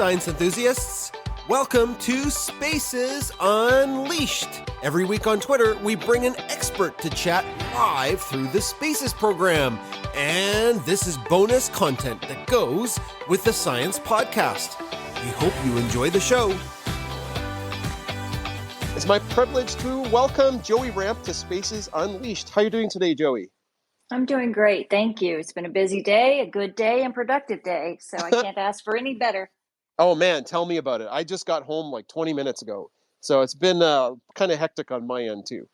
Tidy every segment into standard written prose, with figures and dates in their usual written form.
science enthusiasts. Welcome to Spaces Unleashed. Every week on Twitter, we bring an expert to chat live through the Spaces program. And this is bonus content that goes with the Science Podcast. We hope you enjoy the show. It's my privilege to welcome Joey Ramp to Spaces Unleashed. How are you doing today, Joey? I'm doing great. Thank you. It's been a busy day, a good day, and productive day. So I can't ask for any better. Oh, man, tell me about it. I just got home like 20 minutes ago. So it's been kind of hectic on my end, too.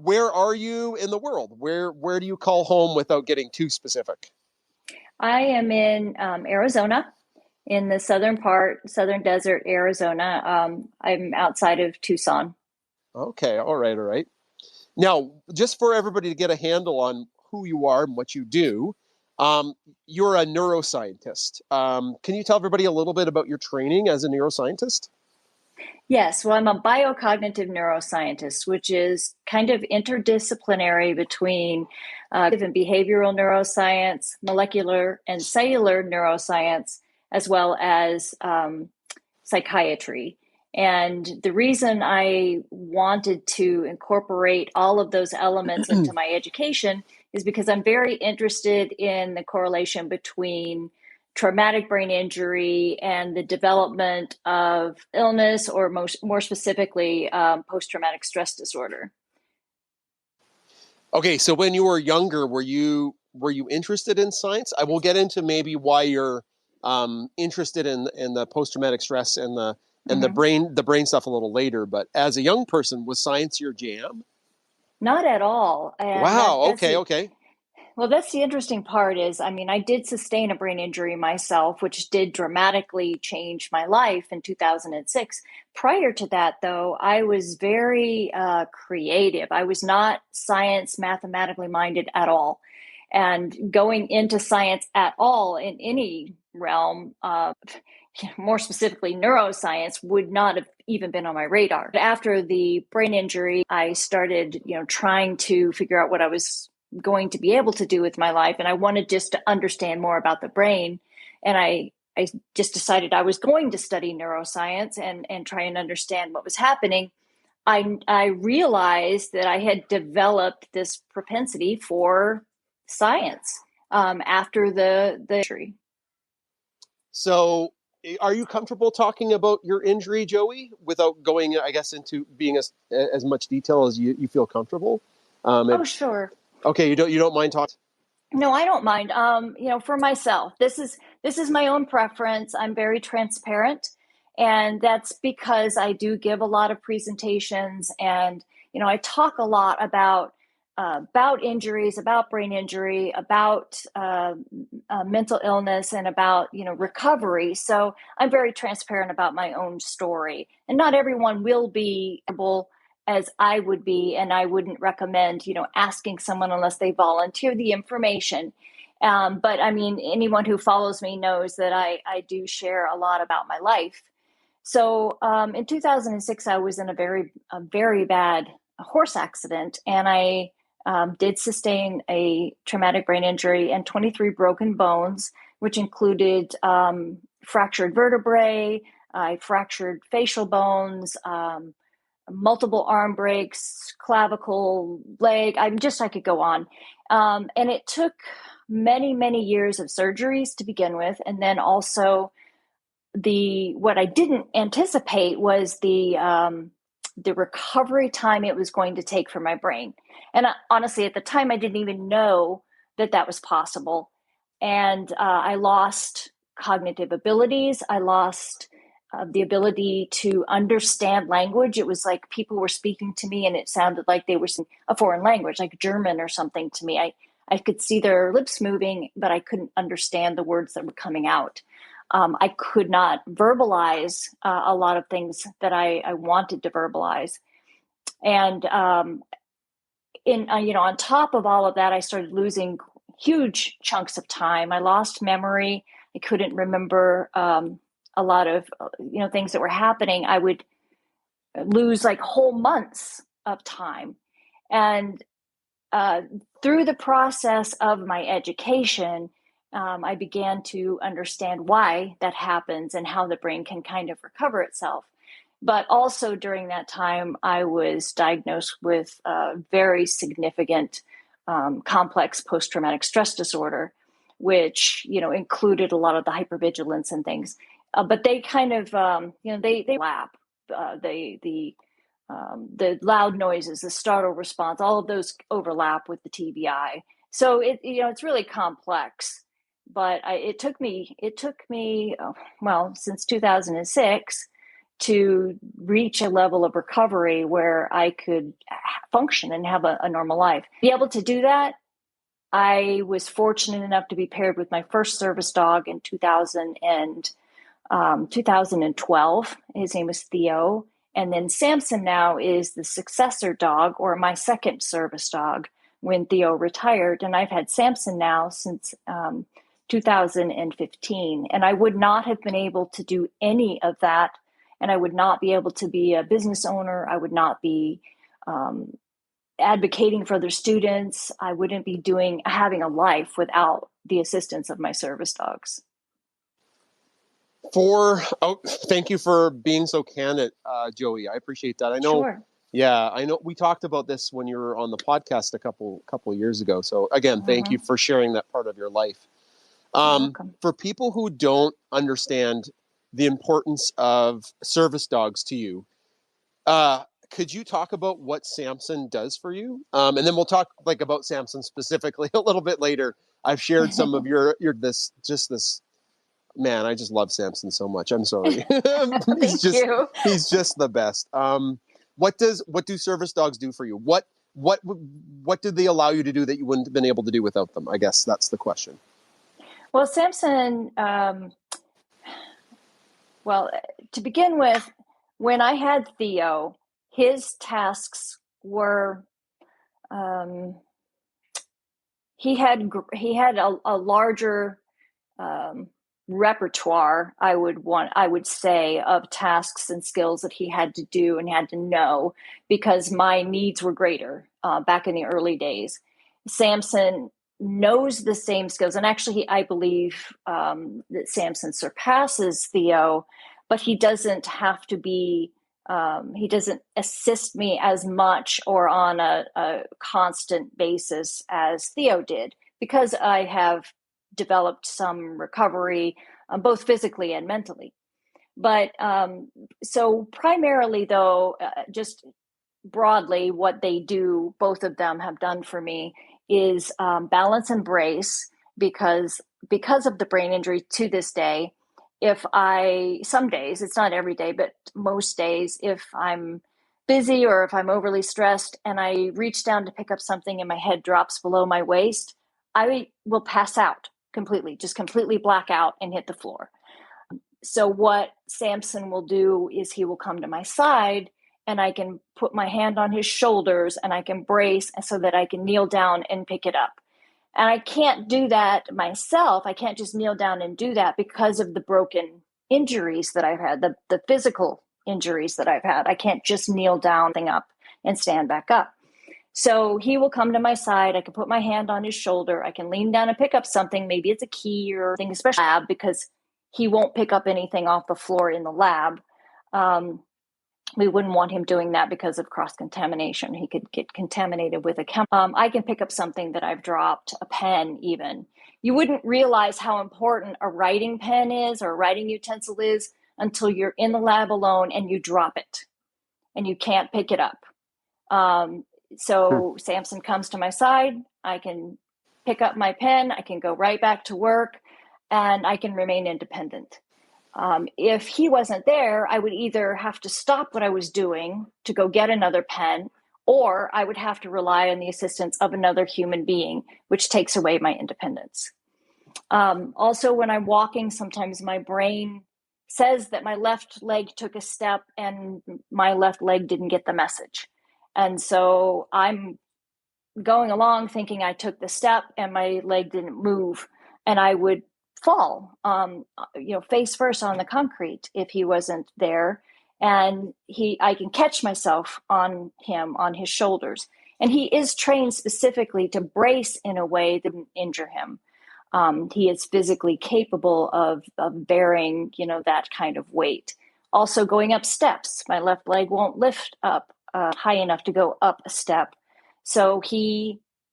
Where are you in the world? Where do you call home without getting too specific? I am in Arizona, in the southern desert, Arizona. I'm outside of Tucson. Okay, all right. Now, just for everybody to get a handle on who you are and what you do, you're a neuroscientist. Can you tell everybody a little bit about your training as a neuroscientist? Yes, well, I'm a biocognitive neuroscientist, which is kind of interdisciplinary between and behavioral neuroscience, molecular and cellular neuroscience, as well as psychiatry. And the reason I wanted to incorporate all of those elements into my education is because I'm very interested in the correlation between traumatic brain injury and the development of illness, or more specifically, post-traumatic stress disorder. Okay, so when you were younger, were you interested in science? I will get into maybe why you're interested in the post-traumatic stress and the brain stuff a little later. But as a young person, was science your jam? Not at all. And wow. Okay. Well, that's the interesting part is, I did sustain a brain injury myself, which did dramatically change my life in 2006. Prior to that, though, I was very creative. I was not science, mathematically minded at all. And going into science at all in any realm, more specifically neuroscience, would not have even been on my radar. After the brain injury, I started, trying to figure out what I was going to be able to do with my life. And I wanted just to understand more about the brain. And I just decided I was going to study neuroscience and try and understand what was happening. I realized that I had developed this propensity for science after the injury. So are you comfortable talking about your injury, Joey, without going, I guess, into being as much detail as you feel comfortable? Oh, sure. Okay, you don't mind talking? No, I don't mind. For myself, this is my own preference. I'm very transparent, and that's because I do give a lot of presentations, and I talk a lot about injuries, about brain injury, about mental illness, and about recovery. So I'm very transparent about my own story, and not everyone will be able as I would be, and I wouldn't recommend, asking someone unless they volunteer the information. But anyone who follows me knows that I do share a lot about my life. So in 2006, I was in a very bad horse accident, and I did sustain a traumatic brain injury and 23 broken bones, which included fractured vertebrae. I fractured facial bones, multiple arm breaks, clavicle, leg. I could go on. And it took many, many years of surgeries to begin with. And then also what I didn't anticipate was the recovery time it was going to take for my brain. And honestly, at the time, I didn't even know that was possible. And I lost cognitive abilities. I lost the ability to understand language. It was like people were speaking to me and it sounded like they were speaking a foreign language, like German or something to me. I could see their lips moving, but I couldn't understand the words that were coming out. I could not verbalize a lot of things that I wanted to verbalize. And on top of all of that, I started losing huge chunks of time. I lost memory. I couldn't remember a lot of things that were happening. I would lose like whole months of time. And through the process of my education, I began to understand why that happens and how the brain can kind of recover itself. But also during that time, I was diagnosed with a very significant complex post-traumatic stress disorder, which, included a lot of the hypervigilance and things. But they kind of, they lap the loud noises, the startle response, all of those overlap with the TBI. So it's really complex. But it took me, since 2006 to reach a level of recovery where I could function and have a normal life. Be able to do that, I was fortunate enough to be paired with my first service dog in 2012. His name was Theo. And then Samson now is the successor dog, or my second service dog, when Theo retired. And I've had Samson now since 2015. And I would not have been able to do any of that. And I would not be able to be a business owner. I would not be advocating for other students. I wouldn't be having a life without the assistance of my service dogs. Thank you for being so candid, Joey. I appreciate that. I know. Sure. Yeah, I know. We talked about this when you were on the podcast a couple of years ago. So again, thank you for sharing that part of your life. You're welcome. For people who don't understand the importance of service dogs to you, could you talk about what Samson does for you? And then we'll talk about Samson specifically a little bit later. I've shared some of this. Man, I just love Samson so much. I'm sorry. He's just the best. What do service dogs do for you? What do they allow you to do that you wouldn't have been able to do without them? I guess that's the question. Well, Samson, to begin with, when I had Theo, his tasks were, he had a larger repertoire, I would say, of tasks and skills that he had to do and had to know, because my needs were greater back in the early days. Samson knows the same skills, and actually I believe that Samson surpasses Theo, but he doesn't have to be, he doesn't assist me as much or on a constant basis as Theo did, because I have developed some recovery, both physically and mentally. But so primarily, though, just broadly, what they do, both of them have done for me, is balance and brace, because of the brain injury to this day. Some days, it's not every day, but most days, if I'm busy or if I'm overly stressed and I reach down to pick up something and my head drops below my waist, I will pass out completely, just completely black out and hit the floor. So what Samson will do is he will come to my side, and I can put my hand on his shoulders and I can brace so that I can kneel down and pick it up. And I can't do that myself. I can't just kneel down and do that because of the broken injuries that I've had, the physical injuries that I've had. I can't just kneel down, up and stand back up. So he will come to my side. I can put my hand on his shoulder. I can lean down and pick up something. Maybe it's a key or thing, especially lab, because he won't pick up anything off the floor in the lab. We wouldn't want him doing that because of cross-contamination. He could get contaminated with a chemical. I can pick up something that I've dropped, a pen even. You wouldn't realize how important a writing pen is or a writing utensil is until you're in the lab alone and you drop it and you can't pick it up. So Samson comes to my side. I can pick up my pen. I can go right back to work, and I can remain independent. If he wasn't there, I would either have to stop what I was doing to go get another pen, or I would have to rely on the assistance of another human being, which takes away my independence. Also, when I'm walking, sometimes my brain says that my left leg took a step and my left leg didn't get the message. And so I'm going along thinking I took the step and my leg didn't move, and I would fall, face first on the concrete if he wasn't there. And I can catch myself on his shoulders. And he is trained specifically to brace in a way that didn't injure him. he is physically capable of bearing, that kind of weight. Also going up steps. My left leg won't lift up high enough to go up a step. So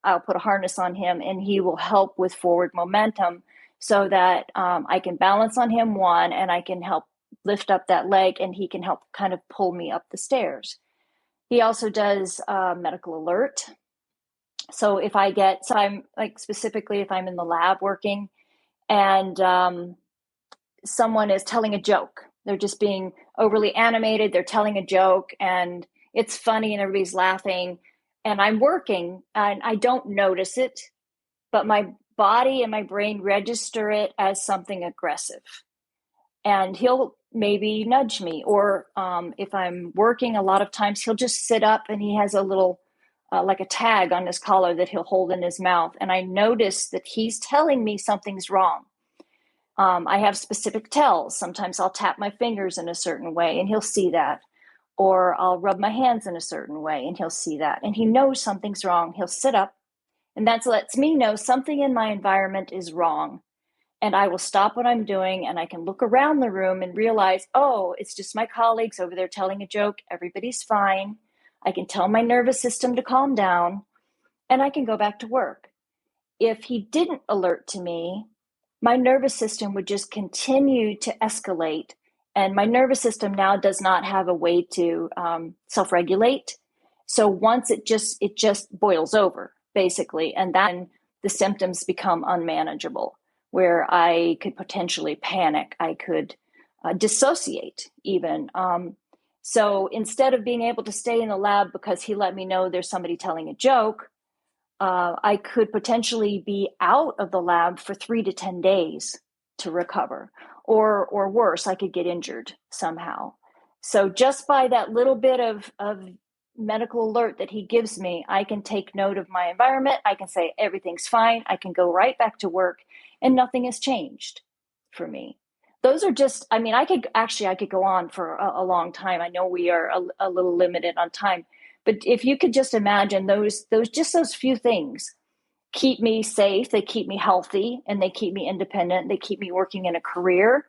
I'll put a harness on him and he will help with forward momentum so that I can balance on him, one, and I can help lift up that leg and he can help kind of pull me up the stairs. He also does medical alert. So I'm like, specifically if I'm in the lab working and someone is telling a joke, they're just being overly animated, they're telling a joke and it's funny and everybody's laughing and I'm working and I don't notice it, but my body and my brain register it as something aggressive. And he'll maybe nudge me, or if I'm working, a lot of times he'll just sit up and he has a little like a tag on his collar that he'll hold in his mouth. And I notice that he's telling me something's wrong. I have specific tells. Sometimes I'll tap my fingers in a certain way and he'll see that. Or I'll rub my hands in a certain way and he'll see that. And he knows something's wrong. He'll sit up and that lets me know something in my environment is wrong. And I will stop what I'm doing and I can look around the room and realize, oh, it's just my colleagues over there telling a joke. Everybody's fine. I can tell my nervous system to calm down and I can go back to work. If he didn't alert to me, my nervous system would just continue to escalate. And my nervous system now does not have a way to self-regulate. So once it just boils over, basically, and then the symptoms become unmanageable, where I could potentially panic. I could dissociate even. So instead of being able to stay in the lab because he let me know there's somebody telling a joke, I could potentially be out of the lab for 3 to 10 days to recover, or worse, I could get injured somehow. So just by that little bit of medical alert that he gives me, I can take note of my environment. I can say everything's fine. I can go right back to work and nothing has changed for me. Those are just, I could go on for a long time. I know we are a little limited on time, but if you could just imagine those few things keep me safe, they keep me healthy, and they keep me independent. They keep me working in a career.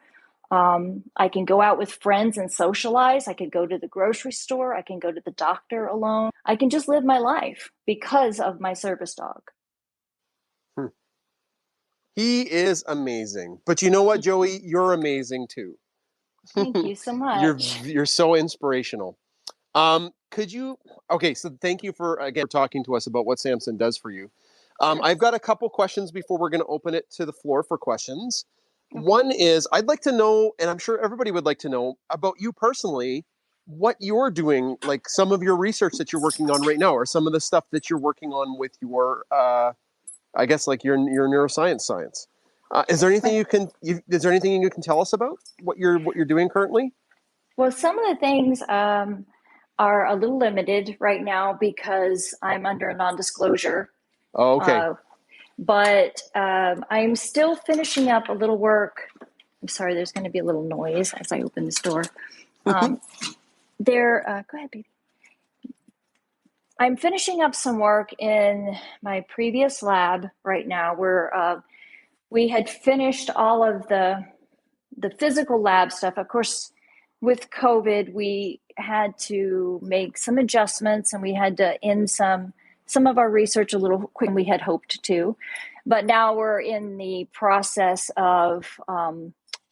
I can go out with friends and socialize. I could go to the grocery store. I can go to the doctor alone. I can just live my life because of my service dog. He is amazing. But you know what, Joey? You're amazing too. Thank you so much. You're so inspirational. So thank you for talking to us about what Samson does for you. I've got a couple questions before we're going to open it to the floor for questions. Okay. One is, I'd like to know, and I'm sure everybody would like to know, about you personally, what you're doing, like some of your research that you're working on right now, or some of the stuff that you're working on with your, your neuroscience science. Is there anything you can tell us about what you're doing currently? Well, some of the things are a little limited right now because I'm under a non-disclosure. Oh, okay. But I'm still finishing up a little work. I'm sorry, there's going to be a little noise as I open this door. Go ahead, baby. I'm finishing up some work in my previous lab right now where we had finished all of the physical lab stuff. Of course, with COVID, we had to make some adjustments and we had to end some of our research a little quicker than we had hoped to. But now we're in the process of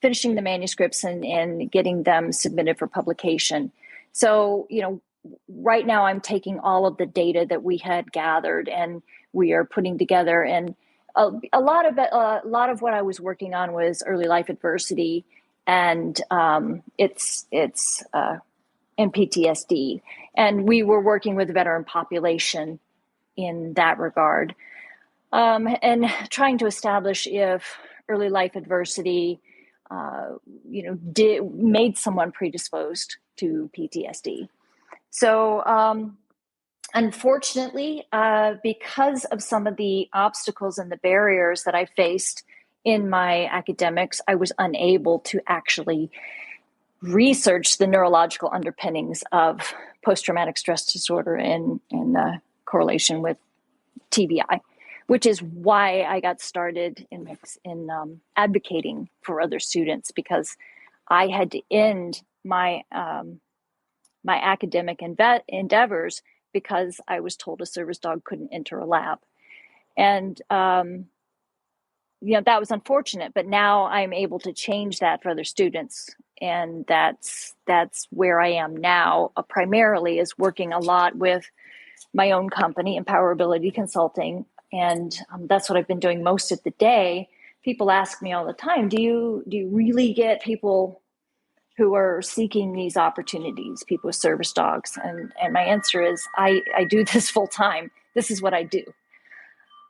finishing the manuscripts and getting them submitted for publication. So, right now I'm taking all of the data that we had gathered and we are putting together. And a lot of what I was working on was early life adversity and it's and PTSD. And we were working with the veteran population in that regard, and trying to establish if early life adversity, made someone predisposed to PTSD. So, unfortunately, because of some of the obstacles and the barriers that I faced in my academics, I was unable to actually research the neurological underpinnings of post-traumatic stress disorder in correlation with TBI. which is why I got started in advocating for other students, because I had to end my my academic endeavors because I was told a service dog couldn't enter a lab. And, that was unfortunate, but now I'm able to change that for other students. And that's where I am now, primarily is working a lot with my own company, Empowerability Consulting. And that's what I've been doing most of the day. People ask me all the time, do you really get people who are seeking these opportunities, people with service dogs? And my answer is, I do this full time. This is what I do.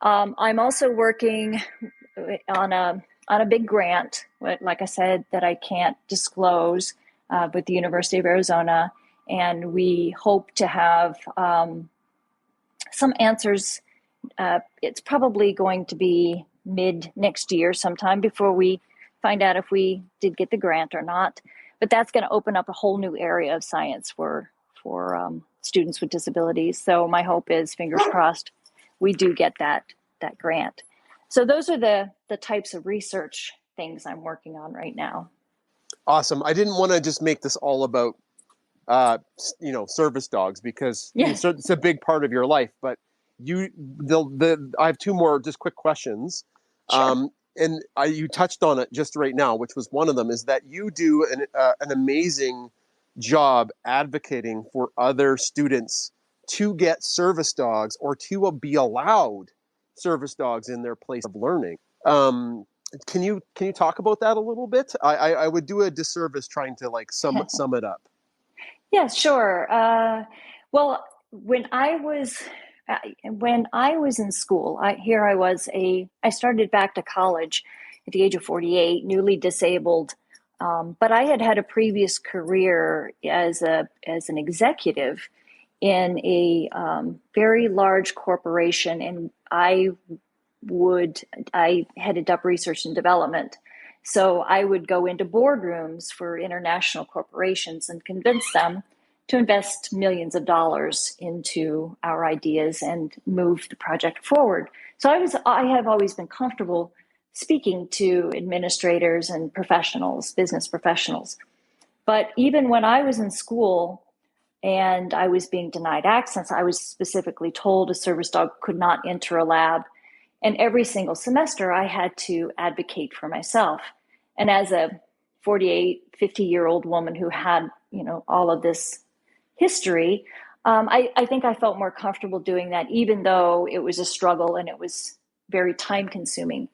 I'm also working on a big grant, like I said, that I can't disclose, with the University of Arizona. And we hope to have some answers. It's probably going to be mid next year sometime before we find out if we did get the grant or not. But that's going to open up a whole new area of science for students with disabilities. So my hope is, fingers crossed, we do get that grant. So those are the types of research things I'm working on right now. Awesome. I didn't want to just make this all about service dogs, because it's a big part of your life. But I have two more just quick questions. Sure. And you touched on it just right now, which was one of them, is that you do an amazing job advocating for other students to get service dogs, or to be allowed service dogs in their place of learning. Can you talk about that a little bit? I would do a disservice trying to sum it up. Yeah, sure. Well, when I was in school, I started back to college at the age of 48, newly disabled. But I had a previous career as an executive in a very large corporation, and I headed up research and development. So I would go into boardrooms for international corporations and convince them to invest millions of dollars into our ideas and move the project forward. So I have always been comfortable speaking to administrators and professionals, business professionals. But even when I was in school and I was being denied access, I was specifically told a service dog could not enter a lab. And every single semester, I had to advocate for myself. And as a 48, 50-year-old woman who had, all of this history, I think I felt more comfortable doing that, even though it was a struggle and it was very time consuming.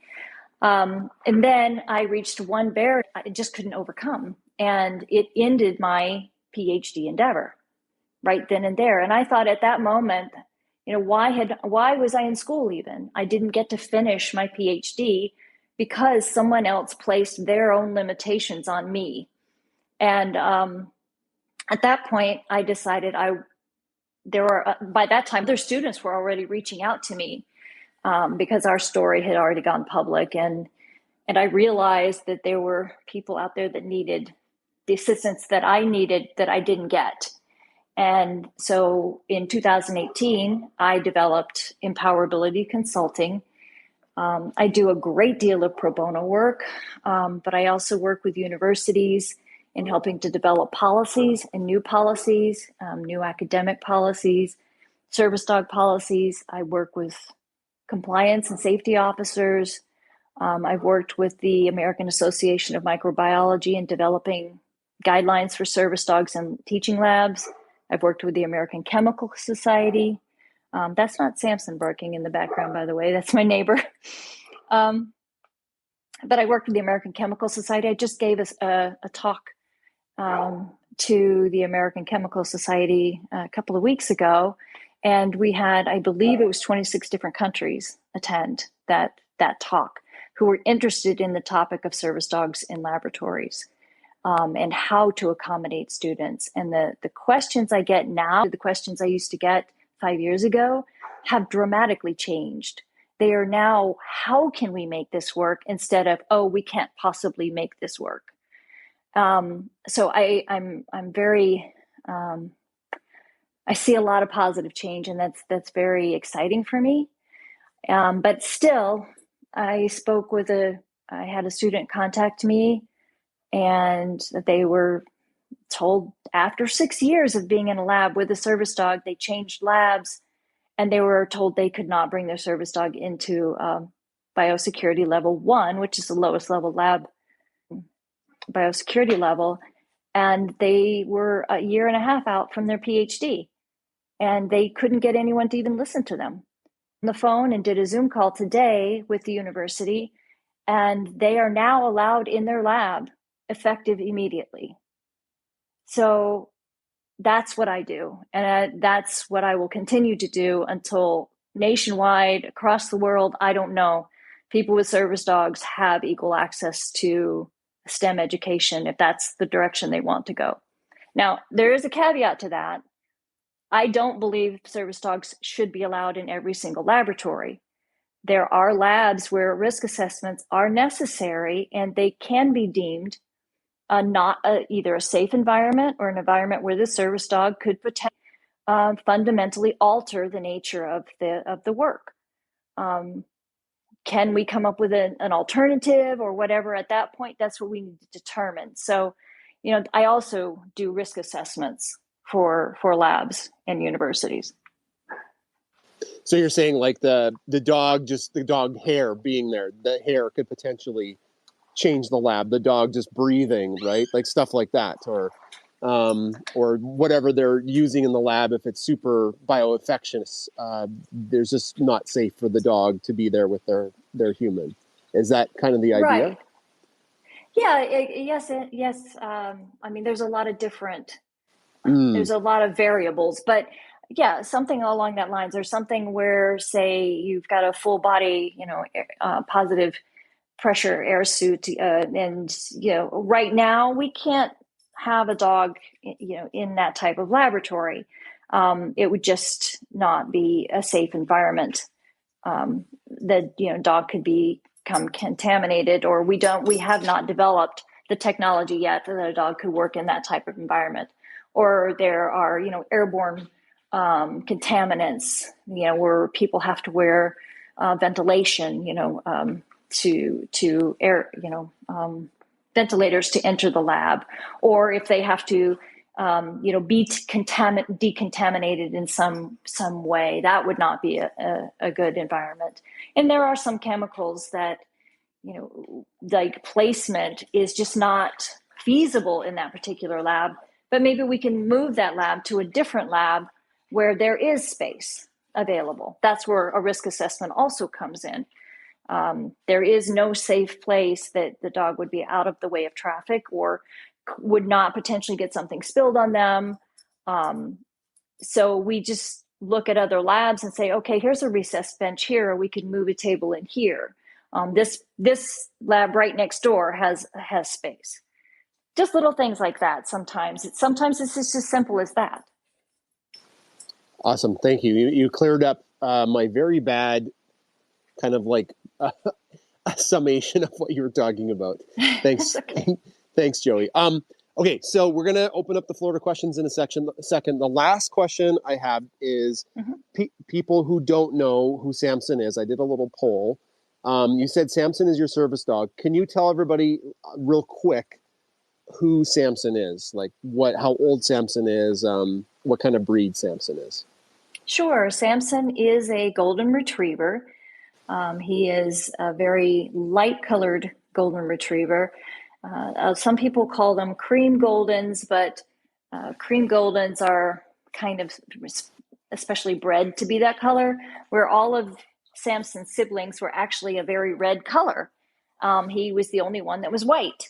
And then I reached one barrier I just couldn't overcome, and it ended my PhD endeavor right then and there. And I thought at that moment, why was I in school even? I didn't get to finish my PhD because someone else placed their own limitations on me. And at that point, I decided by that time, their students were already reaching out to me because our story had already gone public. And I realized that there were people out there that needed the assistance that I needed that I didn't get. And so in 2018, I developed Empowerability Consulting. I do a great deal of pro bono work, but I also work with universities in helping to develop policies and new policies, new academic policies, service dog policies. I work with compliance and safety officers. I've worked with the American Association of Microbiology in developing guidelines for service dogs and teaching labs. I've worked with the American Chemical Society. That's not Samson barking in the background, by the way. That's my neighbor. But I worked with the American Chemical Society. I just gave a talk to the American Chemical Society a couple of weeks ago. And we had, I believe it was 26 different countries attend that talk, who were interested in the topic of service dogs in laboratories. And how to accommodate students. And the questions I get now, the questions I used to get 5 years ago, have dramatically changed. They are now, how can we make this work, instead of, oh, we can't possibly make this work. So I'm very, I see a lot of positive change, and that's very exciting for me. But still, I had a student contact me, and they were told after 6 years of being in a lab with a service dog, they changed labs, and they were told they could not bring their service dog into biosecurity level 1, which is the lowest level lab biosecurity level. And they were a year and a half out from their PhD, and they couldn't get anyone to even listen to them on the phone, and did a Zoom call today with the university, and they are now allowed in their lab, effective immediately. So that's what I do. And that's what I will continue to do until nationwide, across the world, I don't know, people with service dogs have equal access to STEM education if that's the direction they want to go. Now, there is a caveat to that. I don't believe service dogs should be allowed in every single laboratory. There are labs where risk assessments are necessary, and they can be deemed not either a safe environment or an environment where the service dog could potentially fundamentally alter the nature of the work. Can we come up with an alternative or whatever at that point? That's what we need to determine. So, I also do risk assessments for labs and universities. So you're saying like the dog hair being there, the hair could potentially change the lab, the dog just breathing, right? Like stuff like that, or whatever they're using in the lab. If it's super bioinfectious, there's just not safe for the dog to be there with their human. Is that kind of the idea? Right. Yeah. Yes. I mean, there's a lot of different, there's a lot of variables, but yeah, something along that lines, or something where, say, you've got a full body, positive pressure air suit, and right now we can't have a dog in that type of laboratory. It would just not be a safe environment. The dog could become contaminated, or we have not developed the technology yet that a dog could work in that type of environment. Or there are airborne contaminants, where people have to wear ventilation, to air, ventilators to enter the lab, or if they have to, be decontaminated in some way, that would not be a good environment. And there are some chemicals that, like placement is just not feasible in that particular lab, but maybe we can move that lab to a different lab where there is space available. That's where a risk assessment also comes in. There is no safe place that the dog would be out of the way of traffic, or would not potentially get something spilled on them. So we just look at other labs and say, okay, here's a recessed bench here, or we could move a table in here. This lab right next door has space. Just little things like that. Sometimes it's just as simple as that. Awesome. Thank you. You cleared up my very bad kind of like a summation of what you were talking about. Thanks. Okay. Thanks, Joey. Okay, so we're going to open up the floor to questions in a second. The last question I have is people who don't know who Samson is. I did a little poll. You said Samson is your service dog. Can you tell everybody real quick who Samson is? Like how old Samson is, what kind of breed Samson is? Sure. Samson is a golden retriever. He is a very light-colored golden retriever. Some people call them cream goldens, but cream goldens are kind of especially bred to be that color, where all of Samson's siblings were actually a very red color. He was the only one that was white.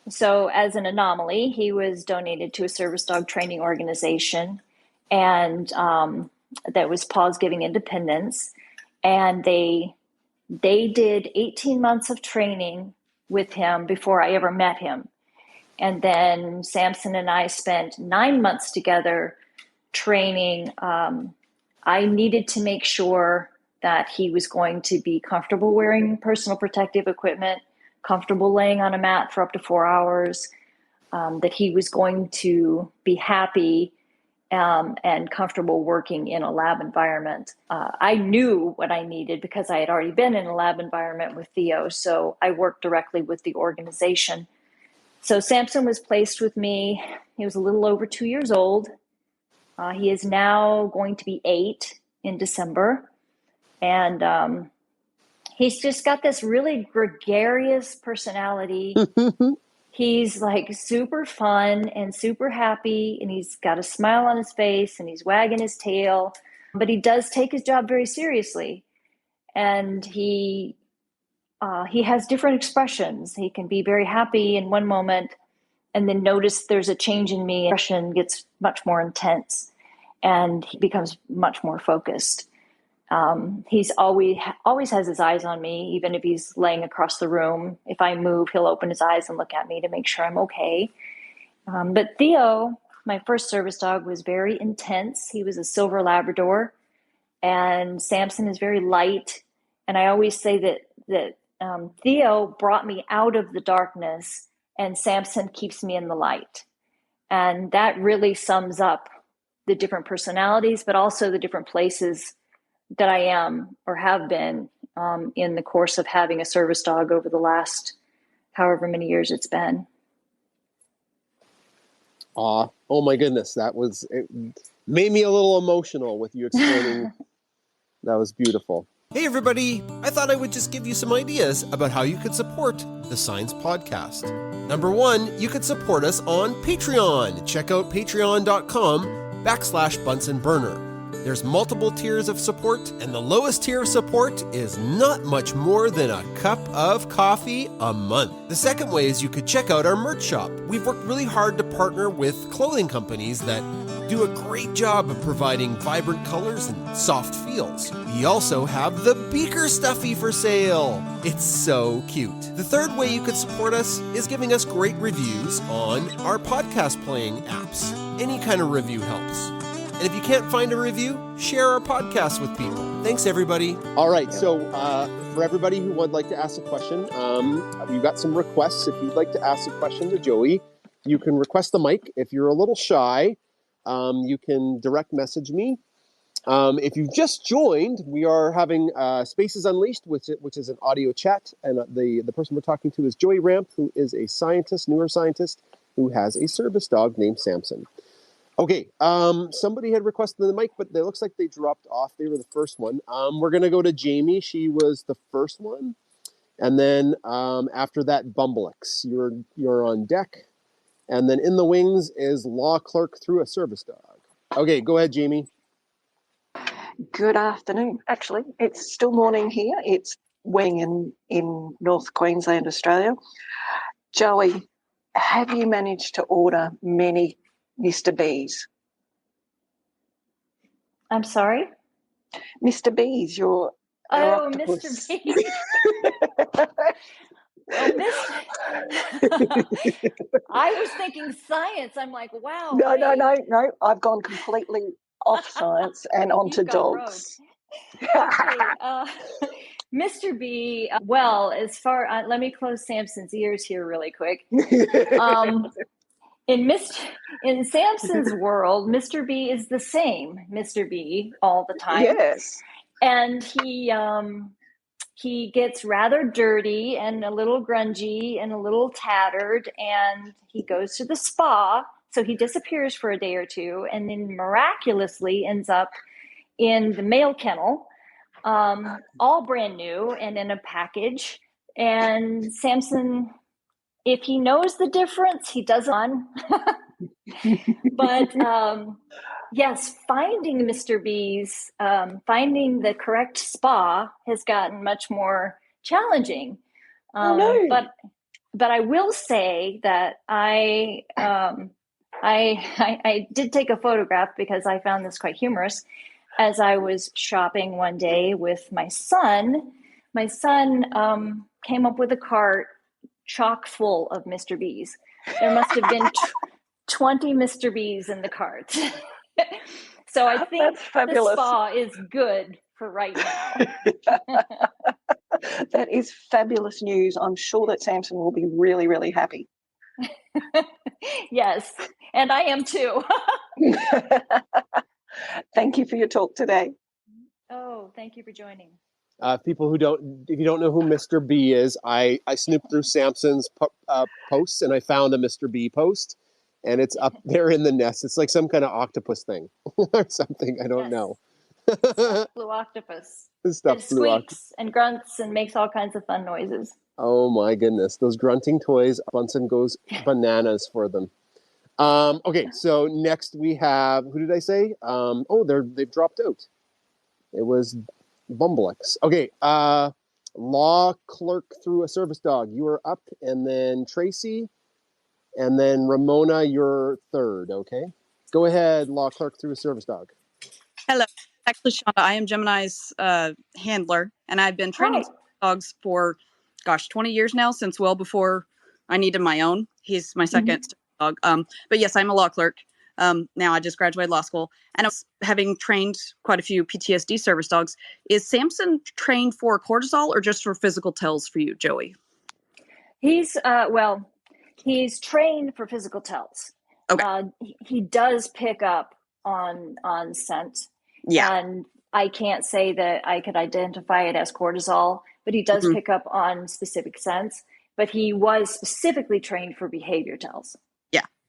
So as an anomaly, he was donated to a service dog training organization, and that was Paws Giving Independence. And they did 18 months of training with him before I ever met him. And then Samson and I spent 9 months together training. I needed to make sure that he was going to be comfortable wearing personal protective equipment, comfortable laying on a mat for up to 4 hours, that he was going to be happy and comfortable working in a lab environment. I knew what I needed because I had already been in a lab environment with Theo, so I worked directly with the organization. So Samson was placed with me. He was a little over 2 years old. He is now going to be 8 in December. And he's just got this really gregarious personality. He's like super fun and super happy, and he's got a smile on his face and he's wagging his tail, but he does take his job very seriously. And he has different expressions. He can be very happy in one moment and then notice there's a change in me. Expression gets much more intense and he becomes much more focused. He's always has his eyes on me, even if he's laying across the room. If I move, he'll open his eyes and look at me to make sure I'm okay. But Theo, my first service dog, was very intense. He was a silver Labrador, and Samson is very light. And I always say that Theo brought me out of the darkness, and Samson keeps me in the light. And that really sums up the different personalities, but also the different places that I am or have been in the course of having a service dog over the last however many years it's been. Oh my goodness. It made me a little emotional with you explaining. That was beautiful. Hey everybody, I thought I would just give you some ideas about how you could support the Science Podcast. Number 1, you could support us on Patreon. Check out patreon.com/BunsonBurner. There's multiple tiers of support, and the lowest tier of support is not much more than a cup of coffee a month. The second way is you could check out our merch shop. We've worked really hard to partner with clothing companies that do a great job of providing vibrant colors and soft feels. We also have the Beaker stuffy for sale. It's so cute. The third way you could support us is giving us great reviews on our podcast playing apps. Any kind of review helps. And if you can't find a review, share our podcast with people. Thanks, everybody. All right. So for everybody who would like to ask a question, we've got some requests. If you'd like to ask a question to Joey, you can request the mic. If you're a little shy, you can direct message me. If you've just joined, we are having Spaces Unleashed, which is an audio chat. And the person we're talking to is Joey Ramp, who is a scientist, neuroscientist, who has a service dog named Samson. Okay, somebody had requested the mic, but it looks like they dropped off. They were the first one. We're going to go to Jamie. She was the first one. And then after that, Bumblix. You're on deck. And then in the wings is Law Clerk through a service dog. Okay, go ahead, Jamie. Good afternoon. Actually, it's still morning here. It's wing in North Queensland, Australia. Joey, have you managed to order many Mr. B's? I'm sorry? Mr. B's, your octopus. Mr. B. I was thinking science. I'm like, wow. No. I've gone completely off science and onto dogs. Okay, Mr. B, well, let me close Samson's ears here really quick. In Samson's world, Mr. B is the same Mr. B all the time. Yes. And he gets rather dirty and a little grungy and a little tattered, and he goes to the spa. So he disappears for a day or two and then miraculously ends up in the male kennel, all brand new and in a package. And Samson, if he knows the difference, he doesn't. But yes, finding Mr. B's, finding the correct spa has gotten much more challenging. But I will say that I did take a photograph because I found this quite humorous. As I was shopping one day with my son came up with a cart chock full of Mr. B's. There must have been 20 Mr. B's in the cart. So I think the spa is good for right now. That is fabulous news. I'm sure that Samson will be really, really happy. Yes. And I am too. Thank you for your talk today. Oh, thank you for joining. If you don't know who Mr. B is, I snooped through Samson's posts and I found a Mr. B post, and it's up there in the nest. It's like some kind of octopus thing or something. I don't know. Stuffed blue octopus. Stuffed It blue squeaks and grunts and makes all kinds of fun noises. Oh my goodness, those grunting toys! Bunsen goes bananas for them. Okay, so next we have, who did I say? They've dropped out. It was Bumblix. Okay, law clerk through a service dog. You are up, and then Tracy, and then Ramona, you're third. Okay, go ahead, law clerk through a service dog. Hello, actually, Shonda, I am Gemini's handler, and I've been training dogs for, 20 years now, since well before I needed my own. He's my second dog. But yes, I'm a law clerk. Now I just graduated law school, and I was having trained quite a few PTSD service dogs. Is Samson trained for cortisol or just for physical tells for you, Joey? He's he's trained for physical tells. Okay. He does pick up on scent. Yeah. And I can't say that I could identify it as cortisol, but he does pick up on specific scents. But he was specifically trained for behavior tells.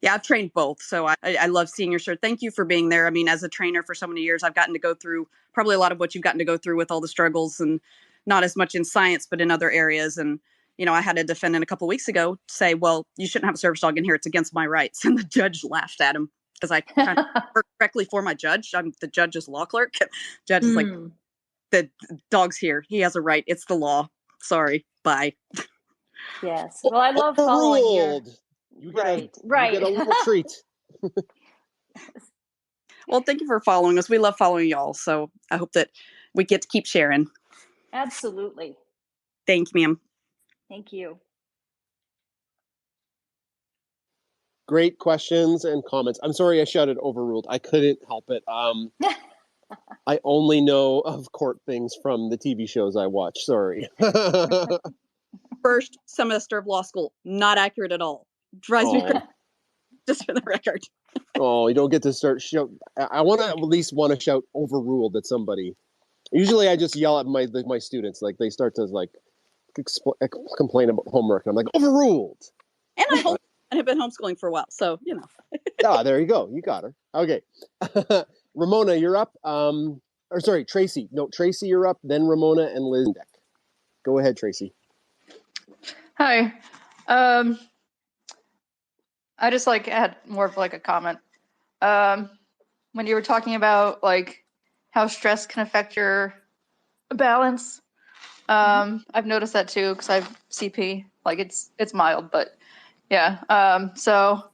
Yeah, I've trained both. So I love seeing your shirt. Thank you for being there. I mean, as a trainer for so many years, I've gotten to go through probably a lot of what you've gotten to go through with all the struggles, and not as much in science, but in other areas. And, I had a defendant a couple of weeks ago say, well, you shouldn't have a service dog in here. It's against my rights. And the judge laughed at him because I kind of work directly for my judge. I'm the judge's law clerk. Judge is like, the dog's here. He has a right. It's the law. Sorry. Bye. Yes. Well, I love following your... You get a little treat. Well, thank you for following us. We love following y'all. So I hope that we get to keep sharing. Absolutely. Thank you, ma'am. Thank you. Great questions and comments. I'm sorry I shouted overruled. I couldn't help it. I only know of court things from the TV shows I watch. Sorry. First semester of law school, not accurate at all. Drives me crazy, just for the record. Oh, you don't get to start shout. I want to at least shout overruled at somebody. Usually, I just yell at my students, like they start to complain about homework, and I'm like, overruled. And I have been homeschooling for a while, so there you go. You got her. Okay, Ramona, you're up. Tracy. No, Tracy, you're up. Then Ramona and Liz. Go ahead, Tracy. Hi. I just had more of a comment. When you were talking about how stress can affect your balance, I've noticed that too because I've CP. It's mild, but yeah. So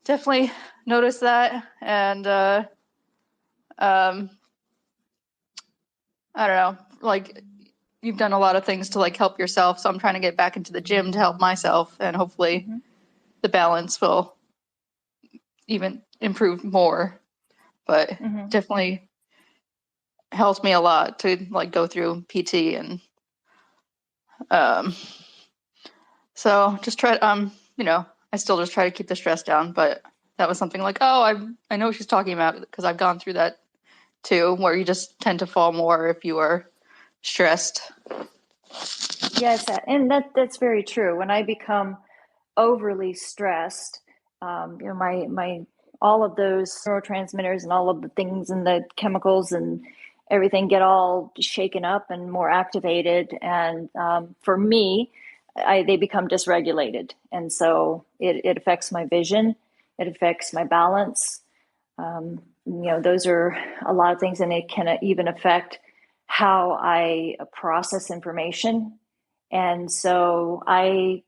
definitely noticed that, and I don't know, you've done a lot of things to help yourself. So I'm trying to get back into the gym to help myself, and hopefully the balance will even improve more. But definitely helps me a lot to go through PT, and so just try I still just try to keep the stress down. But that was something I know what she's talking about because I've gone through that too, where you just tend to fall more if you are stressed. Yes, and that's very true. When I become overly stressed, my all of those neurotransmitters and all of the things and the chemicals and everything get all shaken up and more activated. And for me, they become dysregulated, and so it affects my vision. It affects my balance. Those are a lot of things, and it can even affect how I process information. And so I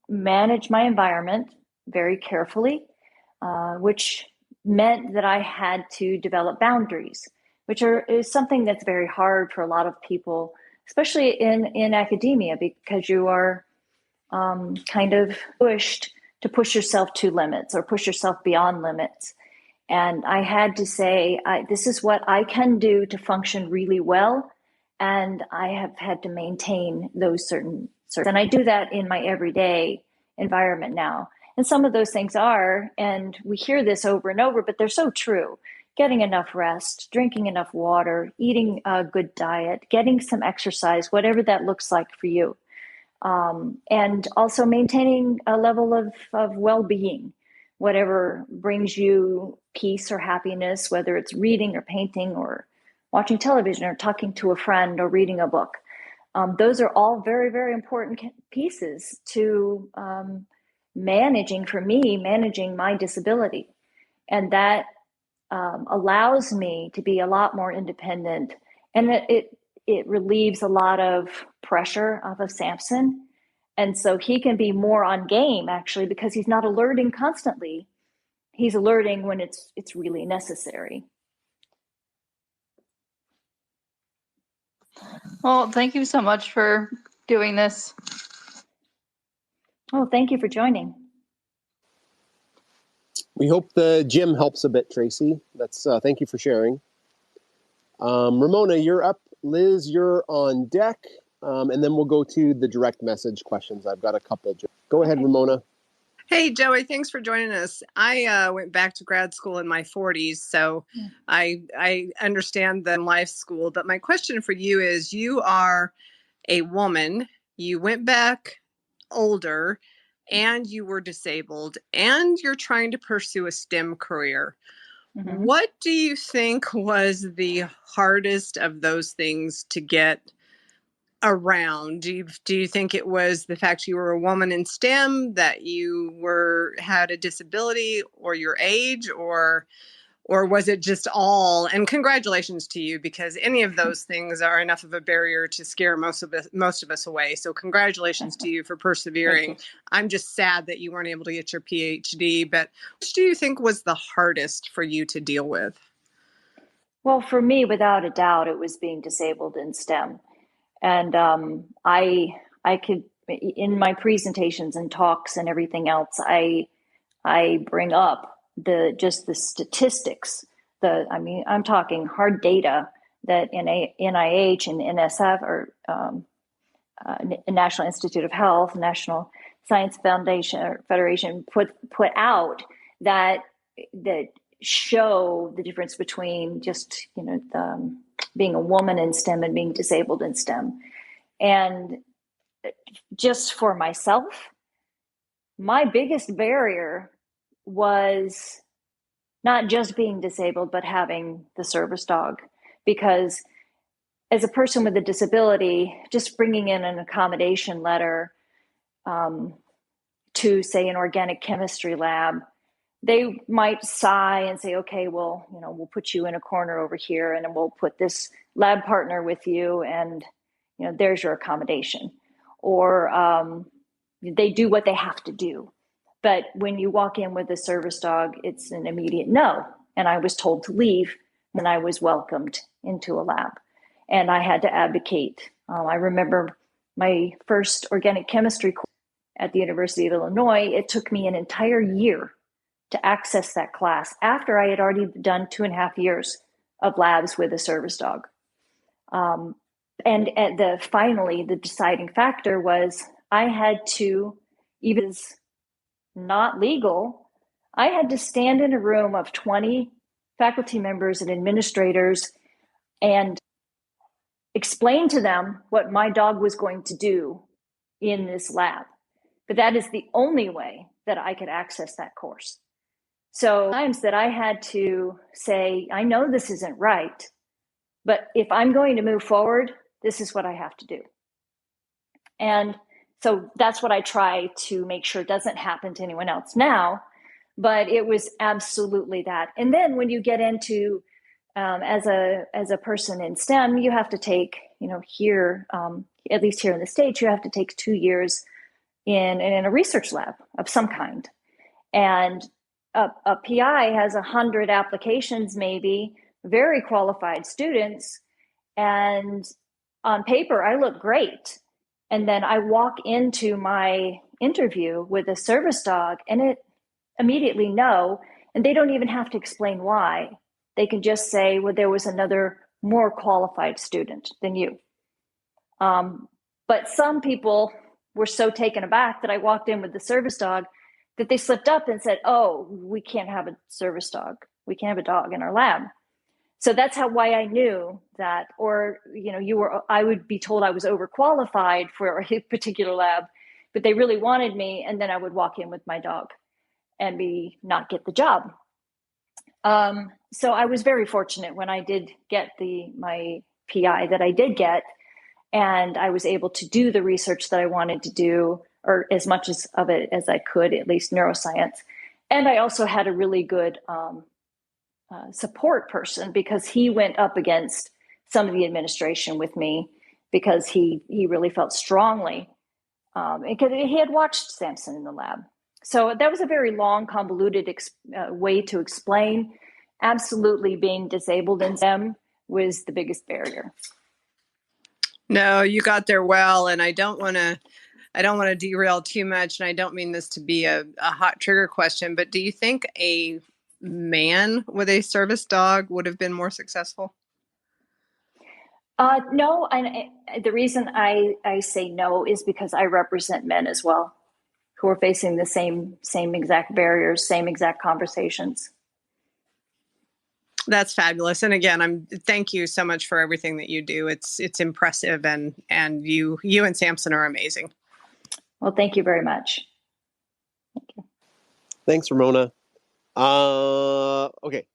manage my environment very carefully, which meant that I had to develop boundaries, which is something that's very hard for a lot of people, especially in academia, because you are kind of pushed to push yourself to limits or push yourself beyond limits. And I had to say, this is what I can do to function really well. And I have had to maintain those certain, and I do that in my everyday environment now. And some of those things are, and we hear this over and over, but they're so true. Getting enough rest, drinking enough water, eating a good diet, getting some exercise, whatever that looks like for you. And also maintaining a level of well-being, whatever brings you peace or happiness, whether it's reading or painting or watching television or talking to a friend or reading a book. Those are all very, very important pieces to managing my disability. And that allows me to be a lot more independent. And it relieves a lot of pressure off of Samson. And so he can be more on game, actually, because he's not alerting constantly. He's alerting when it's really necessary. Well, thank you so much for doing this. Oh, thank you for joining. We hope the gym helps a bit, Tracy. That's thank you for sharing. Ramona, you're up. Liz, you're on deck. And then we'll go to the direct message questions. I've got a couple. Go ahead, Ramona. Hey, Joey, thanks for joining us. I went back to grad school in my 40s, so I understand the life school. But my question for you is, you are a woman, you went back older, and you were disabled, and you're trying to pursue a STEM career. Mm-hmm. What do you think was the hardest of those things to get around? Do you think it was the fact you were a woman in STEM, that you had a disability, or your age, or was it just all? And congratulations to you, because any of those things are enough of a barrier to scare most of us away. So congratulations to you for persevering. I'm just sad that you weren't able to get your PhD, but which do you think was the hardest for you to deal with? Well, for me, without a doubt, it was being disabled in STEM. And I could, in my presentations and talks and everything else, I bring up the statistics. I'm talking hard data that NIH and NSF, or National Institute of Health, National Science Foundation or Federation, put out that show the difference between just being a woman in STEM and being disabled in STEM. And just for myself, my biggest barrier was not just being disabled, but having the service dog. Because as a person with a disability, just bringing in an accommodation letter to, say, an organic chemistry lab, they might sigh and say, okay, well, we'll put you in a corner over here, and then we'll put this lab partner with you, and there's your accommodation. Or they do what they have to do. But when you walk in with a service dog, it's an immediate no. And I was told to leave when I was welcomed into a lab. And I had to advocate. I remember my first organic chemistry course at the University of Illinois. It took me an entire year to access that class after I had already done 2.5 years of labs with a service dog. And finally, the deciding factor was I had to, even if it's not legal, I had to stand in a room of 20 faculty members and administrators and explain to them what my dog was going to do in this lab. But that is the only way that I could access that course. So times that I had to say, I know this isn't right, but if I'm going to move forward, this is what I have to do. And so that's what I try to make sure doesn't happen to anyone else now, but it was absolutely that. And then when you get into, as a person in STEM, you have to take, here, at least here in the States, you have to take 2 years in a research lab of some kind. And a PI has 100 applications, maybe, very qualified students. And on paper, I look great. And then I walk into my interview with a service dog and it immediately no. And they don't even have to explain why. They can just say, well, there was another more qualified student than you. But some people were so taken aback that I walked in with the service dog that they slipped up and said, oh, we can't have a service dog. We can't have a dog in our lab. So that's why I knew that, or, I would be told I was overqualified for a particular lab, but they really wanted me. And then I would walk in with my dog and not get the job. So I was very fortunate when I did get my PI that I did get, and I was able to do the research that I wanted to do, or as much of it as I could, at least neuroscience. And I also had a really good support person, because he went up against some of the administration with me, because he really felt strongly, because he had watched Samson in the lab. So that was a very long, convoluted way to explain. Absolutely, being disabled in STEM was the biggest barrier. No, you got there well, and I don't want to derail too much, and I don't mean this to be a hot trigger question, but do you think a man with a service dog would have been more successful? No, and the reason I say no is because I represent men as well, who are facing the same exact barriers, same exact conversations. That's fabulous. And again, thank you so much for everything that you do. It's impressive, and you and Samson are amazing. Well, thank you very much. Thank you. Thanks, Ramona. Okay,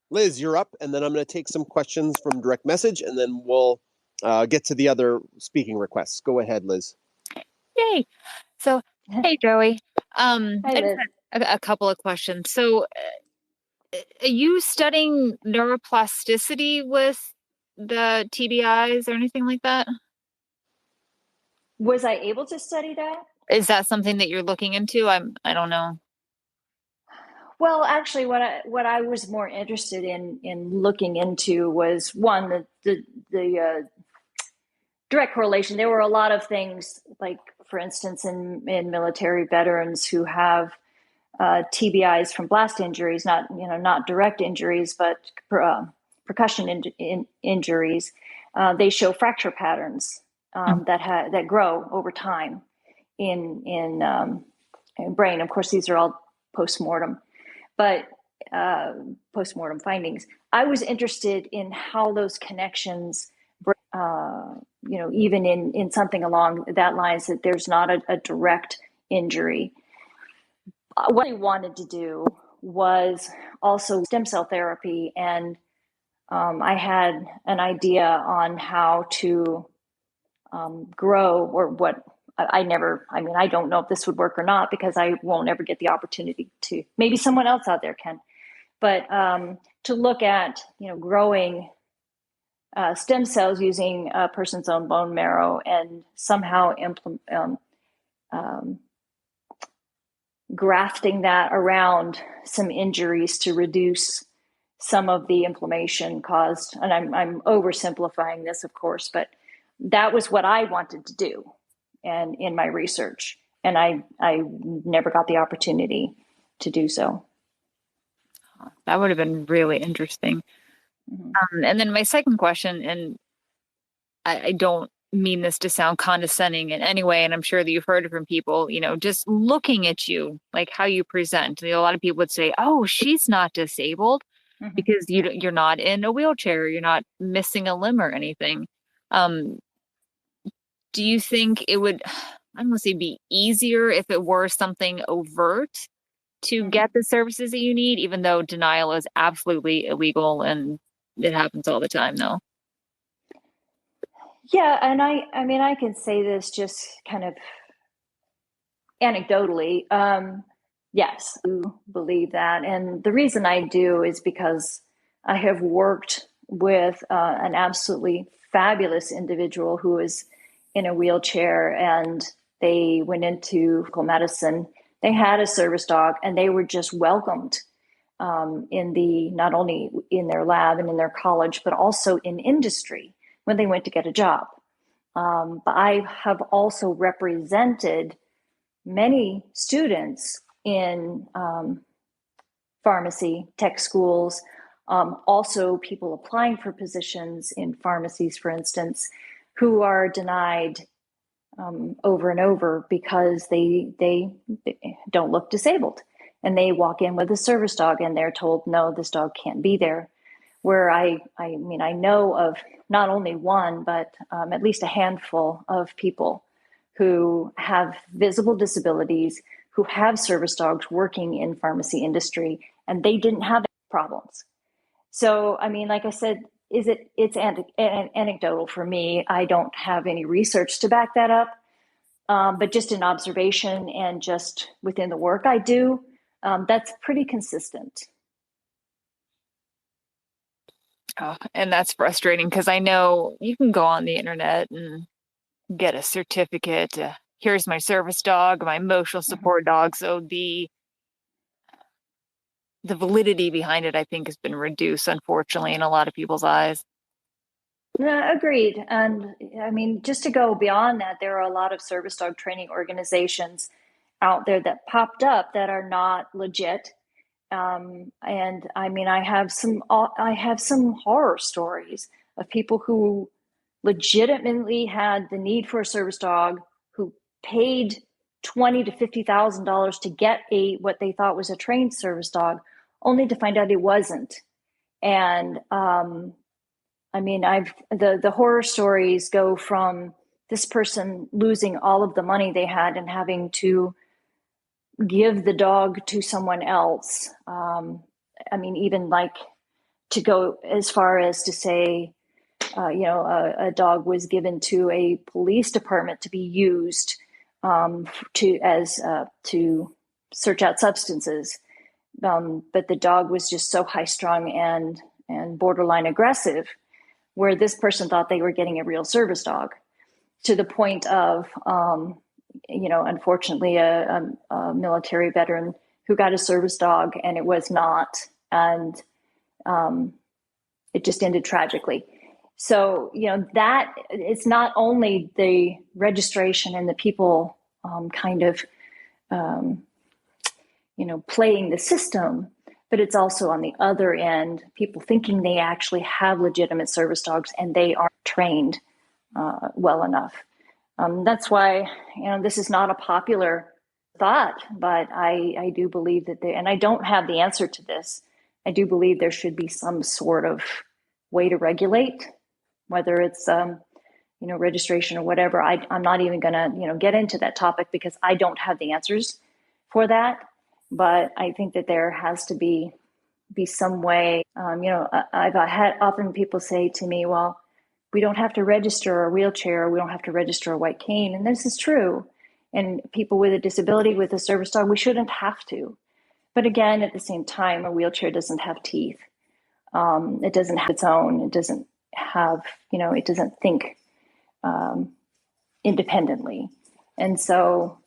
Liz, you're up, and then I'm going to take some questions from direct message, and then we'll get to the other speaking requests. Go ahead, Liz. Yay! So, hey, Joey. Hi, I just had a couple of questions. So, are you studying neuroplasticity with the TBIs or anything like that? Was I able to study that? Is that something that you're looking into? I don't know. Well, actually, what I was more interested in looking into was, one, the direct correlation. There were a lot of things, like, for instance, in military veterans who have TBIs from blast injuries, not direct injuries, but percussion injuries. They show fracture patterns that grow over time in brain. Of course, these are all postmortem, but postmortem findings. I was interested in how those connections, even in something along that lines, that there's not a direct injury. What I wanted to do was also stem cell therapy, and I had an idea on how to grow, or what I don't know if this would work or not, because I won't ever get the opportunity to. Maybe someone else out there can, but to look at growing stem cells using a person's own bone marrow, and somehow grafting that around some injuries to reduce some of the inflammation caused. And I'm oversimplifying this, of course, but that was what I wanted to do, and in my research, and I never got the opportunity to do so. That would have been really interesting. Mm-hmm. And then my second question, and I don't mean this to sound condescending in any way, and I'm sure that you've heard it from people, just looking at you, like how you present. A lot of people would say, oh, she's not disabled, mm-hmm. because you're not in a wheelchair, you're not missing a limb or anything. Do you think it would, I don't want to say be easier if it were something overt to mm-hmm. get the services that you need, even though denial is absolutely illegal and it happens all the time, though? Yeah, and I can say this just kind of anecdotally. Yes, I do believe that. And the reason I do is because I have worked with an absolutely fabulous individual who is in a wheelchair, and they went into medicine. They had a service dog, and they were just welcomed not only in their lab and in their college, but also in industry when they went to get a job. But I have also represented many students in pharmacy, tech schools, also people applying for positions in pharmacies, for instance, who are denied over and over because they don't look disabled, and they walk in with a service dog and they're told, no, this dog can't be there. Where I mean, I know of not only one, but at least a handful of people who have visible disabilities, who have service dogs working in pharmacy industry, and they didn't have any problems. So, I mean, like I said, it's anecdotal for me. I don't have any research to back that up, but just an observation and just within the work I do, that's pretty consistent. Oh, and that's frustrating because I know you can go on the internet and get a certificate. Here's my service dog, my emotional support dog. So the validity behind it, I think, has been reduced, unfortunately, in a lot of people's eyes. Yeah, agreed. And I mean, just to go beyond that, there are a lot of service dog training organizations out there that popped up that are not legit. And I mean, I have some horror stories of people who legitimately had the need for a service dog, who paid $20,000 to $50,000 to get what they thought was a trained service dog, only to find out it wasn't. And I mean, the horror stories go from this person losing all of the money they had and having to give the dog to someone else. I mean, even like to go as far as to say, a dog was given to a police department to be used to search out substances, but the dog was just so high strung and borderline aggressive, where this person thought they were getting a real service dog, to the point of unfortunately, a military veteran who got a service dog and it was not, and it just ended tragically. So, that it's not only the registration and the people playing the system, but it's also on the other end, people thinking they actually have legitimate service dogs and they aren't trained well enough. That's why, this is not a popular thought, but I do believe that and I don't have the answer to this. I do believe there should be some sort of way to regulate, whether it's, registration or whatever. I'm not even going to, get into that topic because I don't have the answers for that. But I think that there has to be some way. I've had often people say to me, well, we don't have to register a wheelchair, we don't have to register a white cane. And this is true. And people with a disability with a service dog, we shouldn't have to. But again, at the same time, a wheelchair doesn't have teeth. It doesn't have its own. It doesn't have, it doesn't think independently. And so,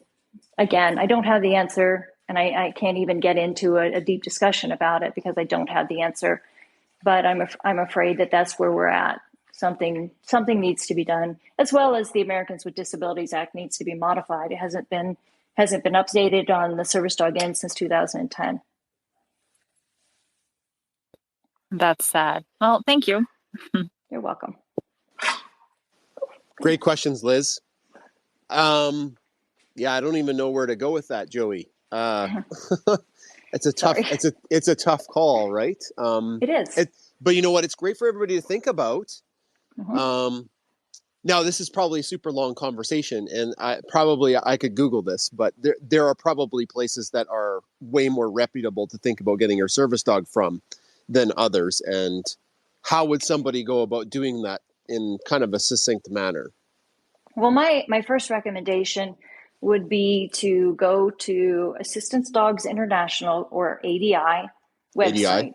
again, I don't have the answer, and I can't even get into a deep discussion about it because I don't have the answer. But I'm afraid that that's where we're at. Something needs to be done, as well as the Americans with Disabilities Act needs to be modified. It hasn't been updated on the service dog end since 2010. That's sad. Well, thank you. You're welcome. Great questions, Liz. Yeah, I don't even know where to go with that, Joey. It's a tough call, right? It is. But you know what? It's great for everybody to think about. Mm-hmm. Now, this is probably a super long conversation, and I could Google this, but there are probably places that are way more reputable to think about getting your service dog from than others. And how would somebody go about doing that in kind of a succinct manner? Well, my first recommendation would be to go to Assistance Dogs International, or ADI website. ADI?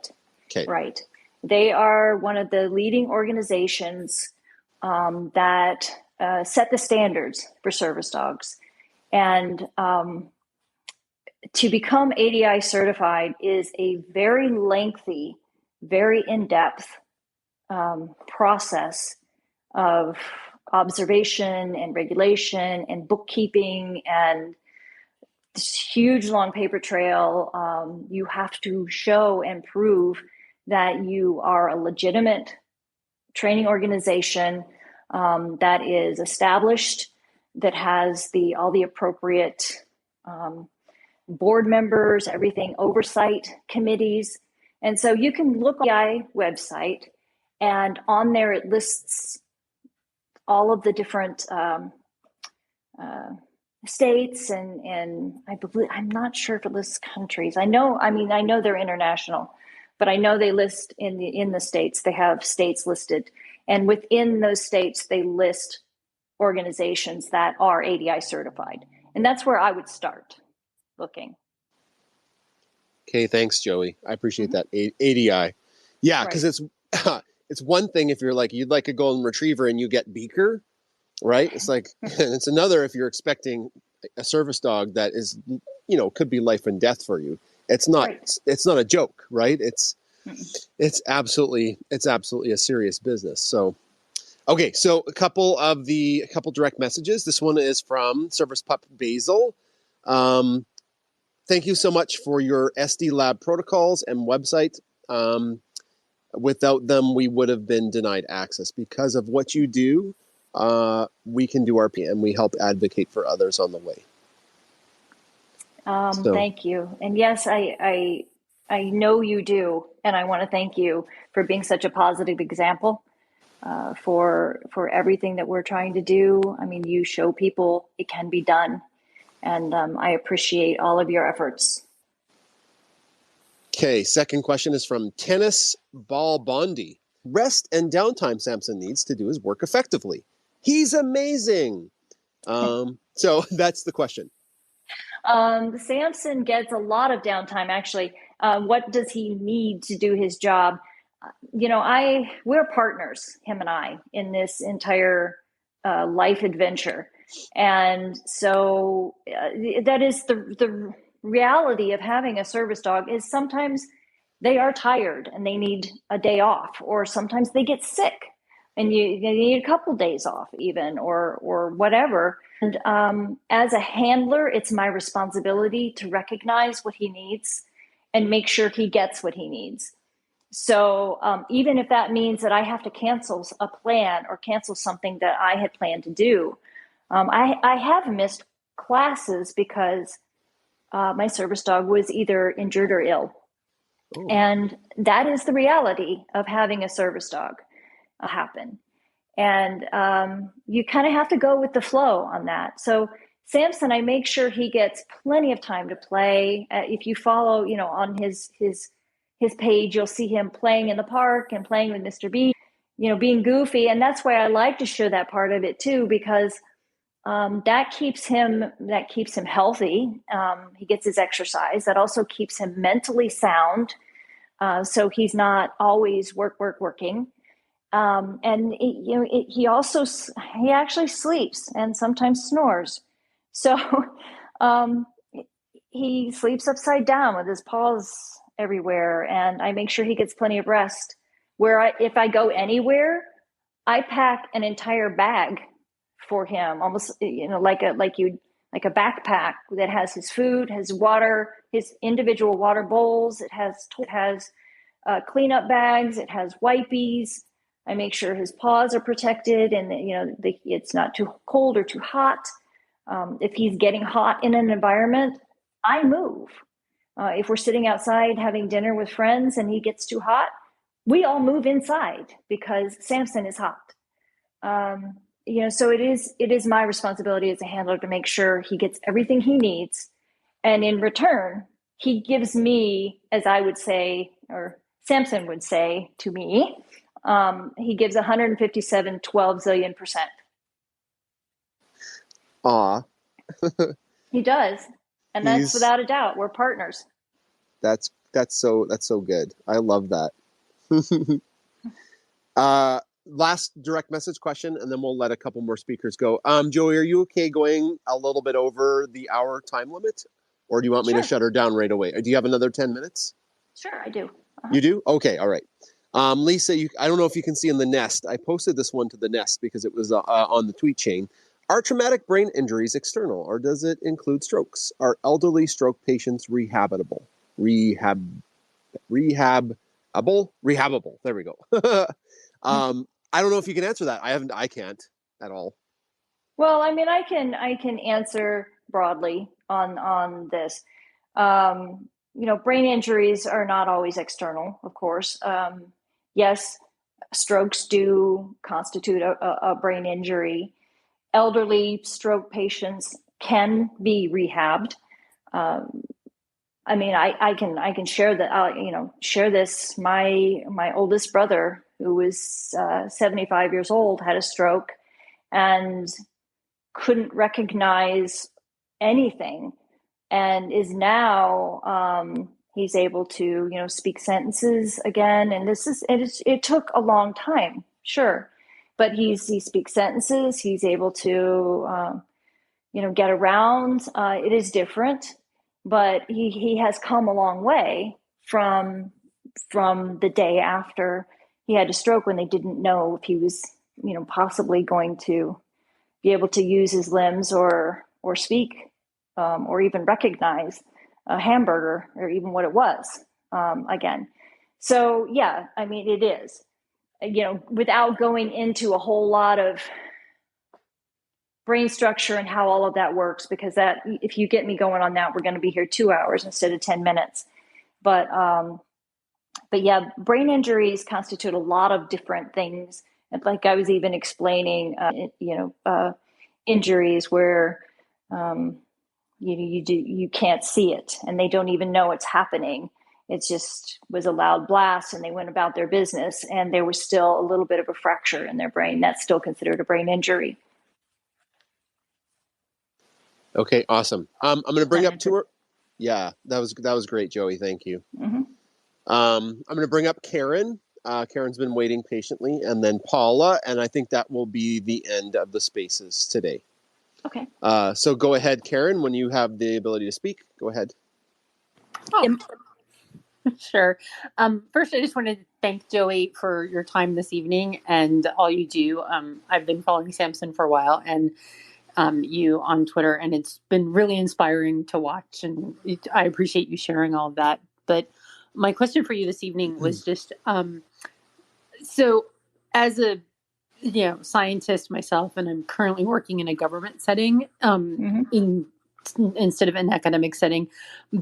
Okay. Right. They are one of the leading organizations that set the standards for service dogs. And to become ADI certified is a very lengthy, very in-depth process of observation and regulation and bookkeeping and this huge long paper trail. You have to show and prove that you are a legitimate training organization that is established that has all the appropriate board members, everything, oversight committees. And so you can look on the AI website, and on there it lists all of the different states, and I believe, I'm not sure if it lists countries. I know they're international, but I know they list in the states. They have states listed, and within those states they list organizations that are ADI certified, and that's where I would start looking. Okay, thanks, Joey. I appreciate that. ADI. Yeah, because it's one thing if you're like, you'd like a golden retriever and you get Beaker, right? It's like, it's another if you're expecting a service dog that is, could be life and death for you. It's not, it's not a joke, right? It's absolutely a serious business. So, okay. So a couple direct messages. This one is from Service Pup Basil. Thank you so much for your SD Lab protocols and website. Without them, we would have been denied access. Because of what you do, we can do RP, and we help advocate for others on the way. Thank you. And yes, I know you do, and I want to thank you for being such a positive example for everything that we're trying to do. I mean, you show people it can be done, and I appreciate all of your efforts. Okay, second question is from Tennis Ball Bondi. Rest and downtime Samson needs to do his work effectively. He's amazing. So that's the question. Samson gets a lot of downtime, actually. What does he need to do his job? We're partners, him and I, in this entire life adventure. And so that is the reality of having a service dog is sometimes they are tired and they need a day off, or sometimes they get sick and you need a couple days off even, or whatever. And as a handler, it's my responsibility to recognize what he needs and make sure he gets what he needs. So even if that means that I have to cancel a plan or cancel something that I had planned to do, I have missed classes because my service dog was either injured or ill. Ooh. And that is the reality of having a service dog happen. And you kind of have to go with the flow on that. So Samson, I make sure he gets plenty of time to play. If you follow, on his page, you'll see him playing in the park and playing with Mr. B, being goofy. And that's why I like to show that part of it too, because that keeps him healthy. He gets his exercise. That also keeps him mentally sound. So he's not always working. And he actually sleeps and sometimes snores. So he sleeps upside down with his paws everywhere, and I make sure he gets plenty of rest. If I go anywhere, I pack an entire bag for him, almost like a backpack that has his food, his water, his individual water bowls. It has cleanup bags. It has wipies. I make sure his paws are protected, and it's not too cold or too hot. If he's getting hot in an environment, I move. If we're sitting outside having dinner with friends and he gets too hot, we all move inside because Samson is hot. So it is my responsibility as a handler to make sure he gets everything he needs. And in return, he gives me, as I would say, or Samson would say to me, he gives 157 12 zillion %. Aw. He does. And that's without a doubt. We're partners. That's so good. I love that. Last direct message question, and then we'll let a couple more speakers go. Joey, are you okay going a little bit over the hour time limit? Or do you want me to shut her down right away? Do you have another 10 minutes? Sure, I do. Uh-huh. You do? Okay, all right. Lisa, I don't know if you can see in the nest. I posted this one to the nest because it was on the tweet chain. Are traumatic brain injuries external, or does it include strokes? Are elderly stroke patients rehabable? Rehabable? There we go. I don't know if you can answer that. I can't at all. Well, I mean, I can answer broadly on this. Brain injuries are not always external, of course. Yes, strokes do constitute a brain injury. Elderly stroke patients can be rehabbed. I mean, I can share that. Share this. My oldest brother, who was 75 years old, had a stroke and couldn't recognize anything, and is now he's able to speak sentences again. And it took a long time, sure, but he speaks sentences. He's able to get around. It is different, but he has come a long way from the day after he had a stroke, when they didn't know if he was possibly going to be able to use his limbs or speak or even recognize a hamburger or even what it was again. So yeah, I mean, it is, without going into a whole lot of brain structure and how all of that works, because that, if you get me going on that, we're going to be here 2 hours instead of 10 minutes. But yeah, brain injuries constitute a lot of different things. And like I was even explaining, injuries where you can't see it and they don't even know it's happening. It just was a loud blast and they went about their business, and there was still a little bit of a fracture in their brain. That's still considered a brain injury. Okay, awesome. I'm going to bring up to her. Yeah, that was great, Joey. Thank you. Mm-hmm. I'm going to bring up Karen. Karen's been waiting patiently, and then Paula, and I think that will be the end of the spaces today. Okay. So go ahead, Karen, when you have the ability to speak. Go ahead. Oh. Sure. First, I just wanted to thank Joey for your time this evening and all you do. I've been following Samson for a while, and you on Twitter, and it's been really inspiring to watch, and I appreciate you sharing all of that. But my question for you this evening was just, so as a scientist myself, and I'm currently working in a government setting, instead of an academic setting,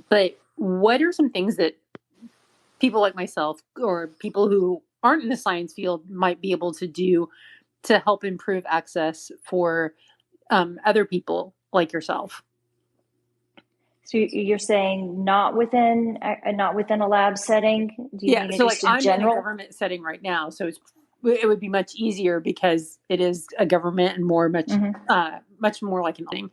but what are some things that people like myself or people who aren't in the science field might be able to do to help improve access for other people like yourself? So you're saying not within a lab setting? Do you mean so just like I'm general? in a government setting right now, so it would be much easier because it is a government and much more like an thing.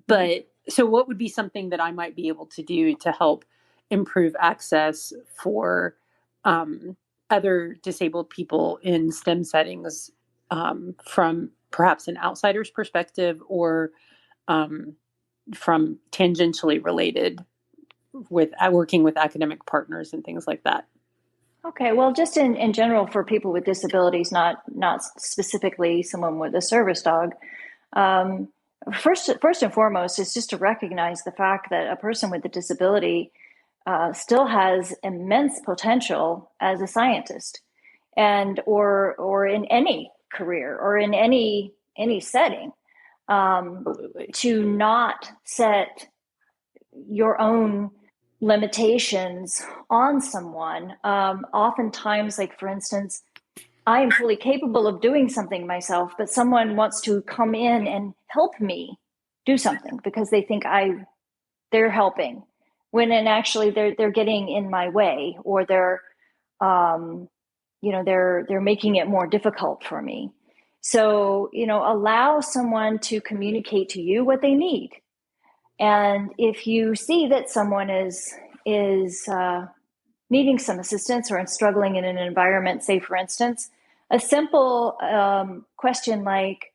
But so what would be something that I might be able to do to help improve access for other disabled people in STEM settings, from perhaps an outsider's perspective, or from tangentially related with working with academic partners and things like that? Okay, well, just in general for people with disabilities, not specifically someone with a service dog. First and foremost is just to recognize the fact that a person with a disability still has immense potential as a scientist, and or in any career or in any setting. To not set your own limitations on someone. Oftentimes, like for instance, I am fully capable of doing something myself, but someone wants to come in and help me do something because they think they're helping, when in actually they're getting in my way, or they're making it more difficult for me. So, allow someone to communicate to you what they need. And if you see that someone is needing some assistance or struggling in an environment, say, for instance, a simple question like,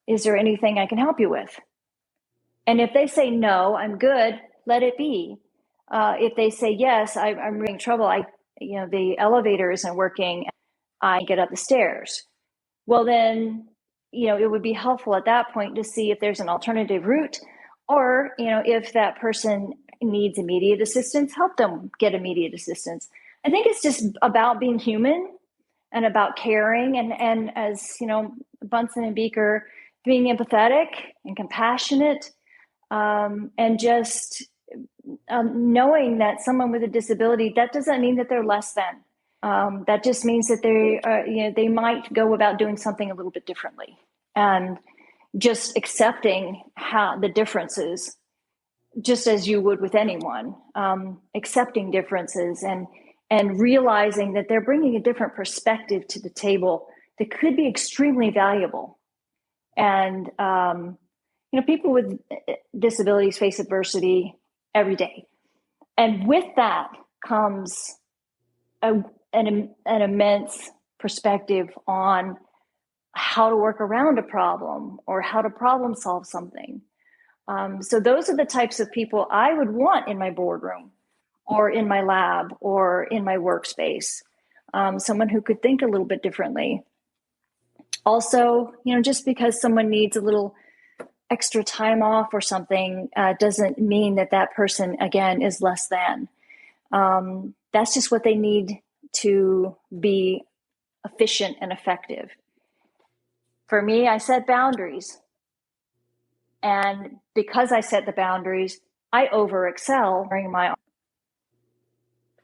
is there anything I can help you with? And if they say, no, I'm good, let it be. If they say, yes, I'm really in trouble, the elevator isn't working, I get up the stairs. Well, then, it would be helpful at that point to see if there's an alternative route, or, if that person needs immediate assistance, help them get immediate assistance. I think it's just about being human and about caring. And as, Bunsen and Beaker being empathetic and compassionate, and just knowing that someone with a disability, that doesn't mean that they're less than. That just means that they might go about doing something a little bit differently, and just accepting how the differences, just as you would with anyone, accepting differences and realizing that they're bringing a different perspective to the table that could be extremely valuable. And people with disabilities face adversity every day, and with that comes an immense perspective on how to work around a problem or how to problem solve something. So those are the types of people I would want in my boardroom or in my lab or in my workspace. Someone who could think a little bit differently. Also, just because someone needs a little extra time off or something doesn't mean that person, again, is less than. That's just what they need to be efficient and effective. For me, I set boundaries. And because I set the boundaries, I over-excel during my.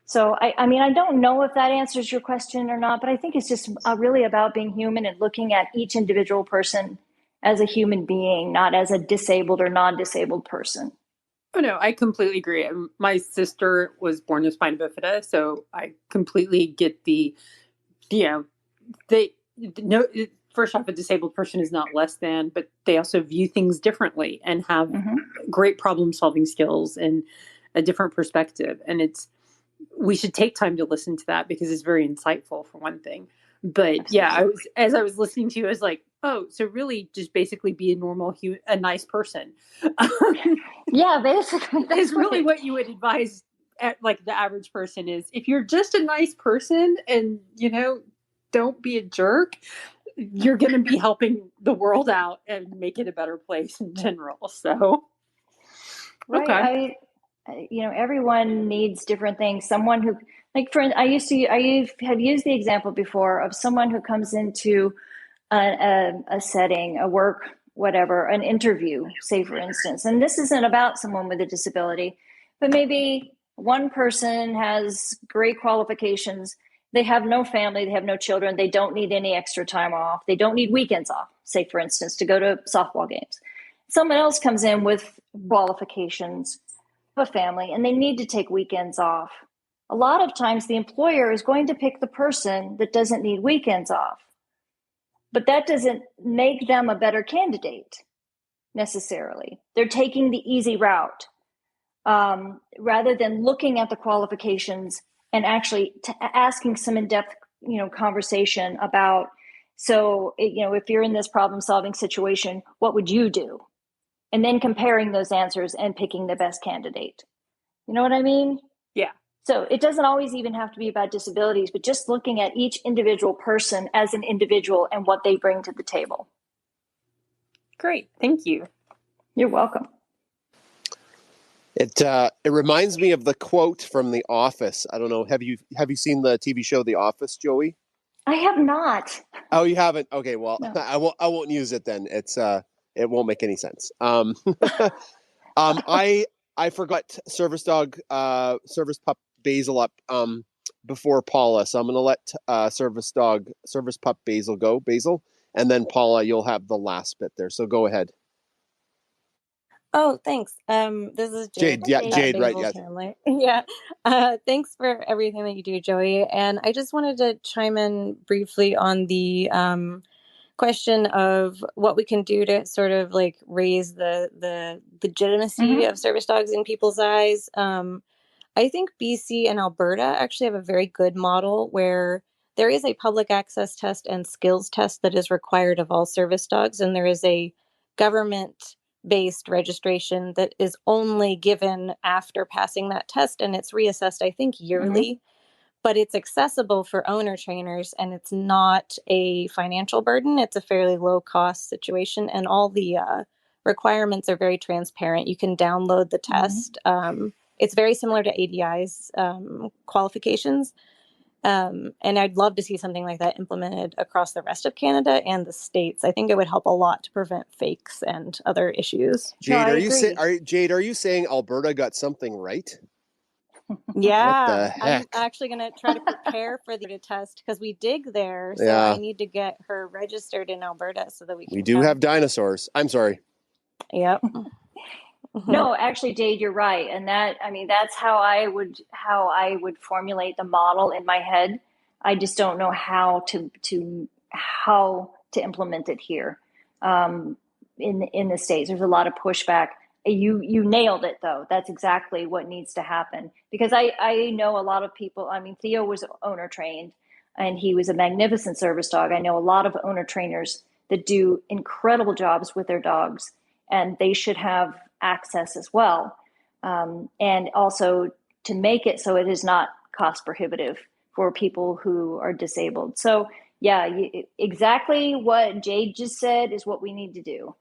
So, I mean, I don't know if that answers your question or not, but I think it's just really about being human and looking at each individual person as a human being, not as a disabled or non-disabled person. Oh, no, I completely agree. My sister was born with spina bifida, so I completely get first off, a disabled person is not less than, but they also view things differently and have great problem-solving skills and a different perspective. And we should take time to listen to that because it's very insightful, for one thing. But Absolutely. as I was listening to you, I was like, oh, so really just basically be a nice person. Yeah, basically. That's really what you would advise, like the average person is. If you're just a nice person and, don't be a jerk, you're going to be helping the world out and make it a better place in general. So, right. Okay. Everyone needs different things. Someone who, like, I have used the example before of someone who comes into a setting, a work, whatever, an interview, say, for instance, and this isn't about someone with a disability, but maybe one person has great qualifications. They have no family, they have no children, they don't need any extra time off, they don't need weekends off, say, for instance, to go to softball games. Someone else comes in with qualifications, a family, and they need to take weekends off. A lot of times the employer is going to pick the person that doesn't need weekends off. But that doesn't make them a better candidate necessarily. They're taking the easy route rather than looking at the qualifications and actually asking some in-depth, conversation about, so, if you're in this problem-solving situation, what would you do? And then comparing those answers and picking the best candidate. You know what I mean? Yeah. So it doesn't always even have to be about disabilities, but just looking at each individual person as an individual and what they bring to the table. Great. Thank you. You're welcome. It reminds me of the quote from The Office. I don't know. Have you seen the TV show The Office, Joey? I have not. Oh, you haven't? Okay, well, No. I won't use it then. It won't make any sense. I forgot service pup Basil up before Paula, so I'm going to let service pup Basil go. Basil, and then Paula, you'll have the last bit there. So go ahead. Oh, thanks. This is Jade. Jade, yeah, Jade, right? Yeah. Yeah. Thanks for everything that you do, Joey. And I just wanted to chime in briefly on the question of what we can do to sort of like raise the legitimacy of service dogs in people's eyes. I think BC and Alberta actually have a very good model where there is a public access test and skills test that is required of all service dogs. And there is a government-based registration that is only given after passing that test. And it's reassessed, I think, yearly. But it's accessible for owner trainers and it's not a financial burden. It's a fairly low cost situation. And all the requirements are very transparent. You can download the test. It's very similar to ADI's qualifications. And I'd love to see something like that implemented across the rest of Canada and the States. I think it would help a lot to prevent fakes and other issues. Jade, I are you saying Alberta got something right? Yeah, What the heck? I'm actually going to try to prepare for the test because we dig there. So Yeah. I need to get her registered in Alberta so that we can. We do have dinosaurs. I'm sorry. Yep. No, actually, Jade, you're right, and that's how I would formulate the model in my head. I just don't know how to implement it here in the States. There's a lot of pushback. You nailed it though. That's exactly what needs to happen, because I know a lot of people. I mean, Theo was owner trained, and he was a magnificent service dog. I know a lot of owner trainers that do incredible jobs with their dogs, and they should have access as well, and also to make it so it is not cost prohibitive for people who are disabled. So yeah, exactly what Jade just said is what we need to do.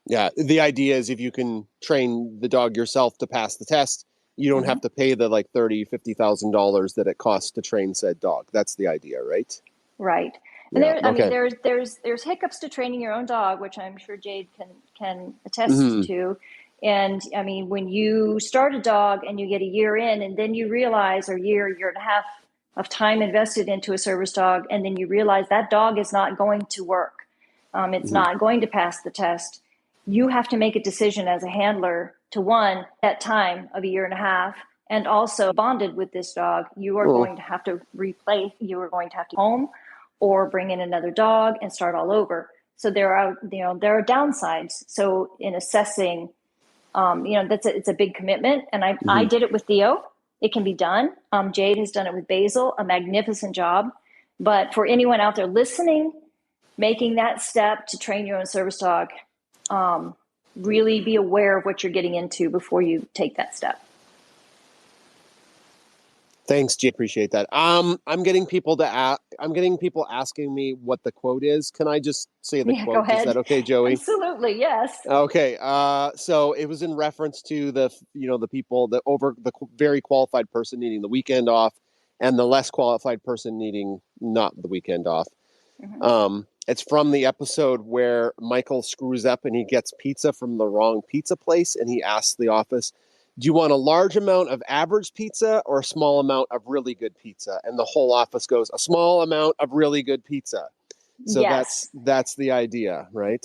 Yeah, the idea is if you can train the dog yourself to pass the test, you don't have to pay the like $30,000-$50,000 that it costs to train said dog. That's the idea, right? Right. And I mean, there's hiccups to training your own dog, which I'm sure Jade can attest to. And I mean, when you start a dog and you get a year in, and then you realize, or year and a half of time invested into a service dog, and then you realize that dog is not going to work. It's not going to pass the test. You have to make a decision as a handler to, one, that time of a year and a half, and also bonded with this dog, you are going to have to replace, you are going to have to home or bring in another dog and start all over. So there are downsides. So in assessing, it's a big commitment. And I did it with Theo. It can be done. Jade has done it with Basil, a magnificent job. But for anyone out there listening, making that step to train your own service dog, really be aware of what you're getting into before you take that step. Thanks, Jay. Appreciate that. I'm getting people asking me what the quote is. Can I just say the quote? Go ahead. Is that okay, Joey? Absolutely, yes. Okay. So it was in reference to the people, the very qualified person needing the weekend off, and the less qualified person needing not the weekend off. It's from the episode where Michael screws up and he gets pizza from the wrong pizza place, and he asks the office, do you want a large amount of average pizza or a small amount of really good pizza? And the whole office goes, a small amount of really good pizza. So yes. that's the idea, right?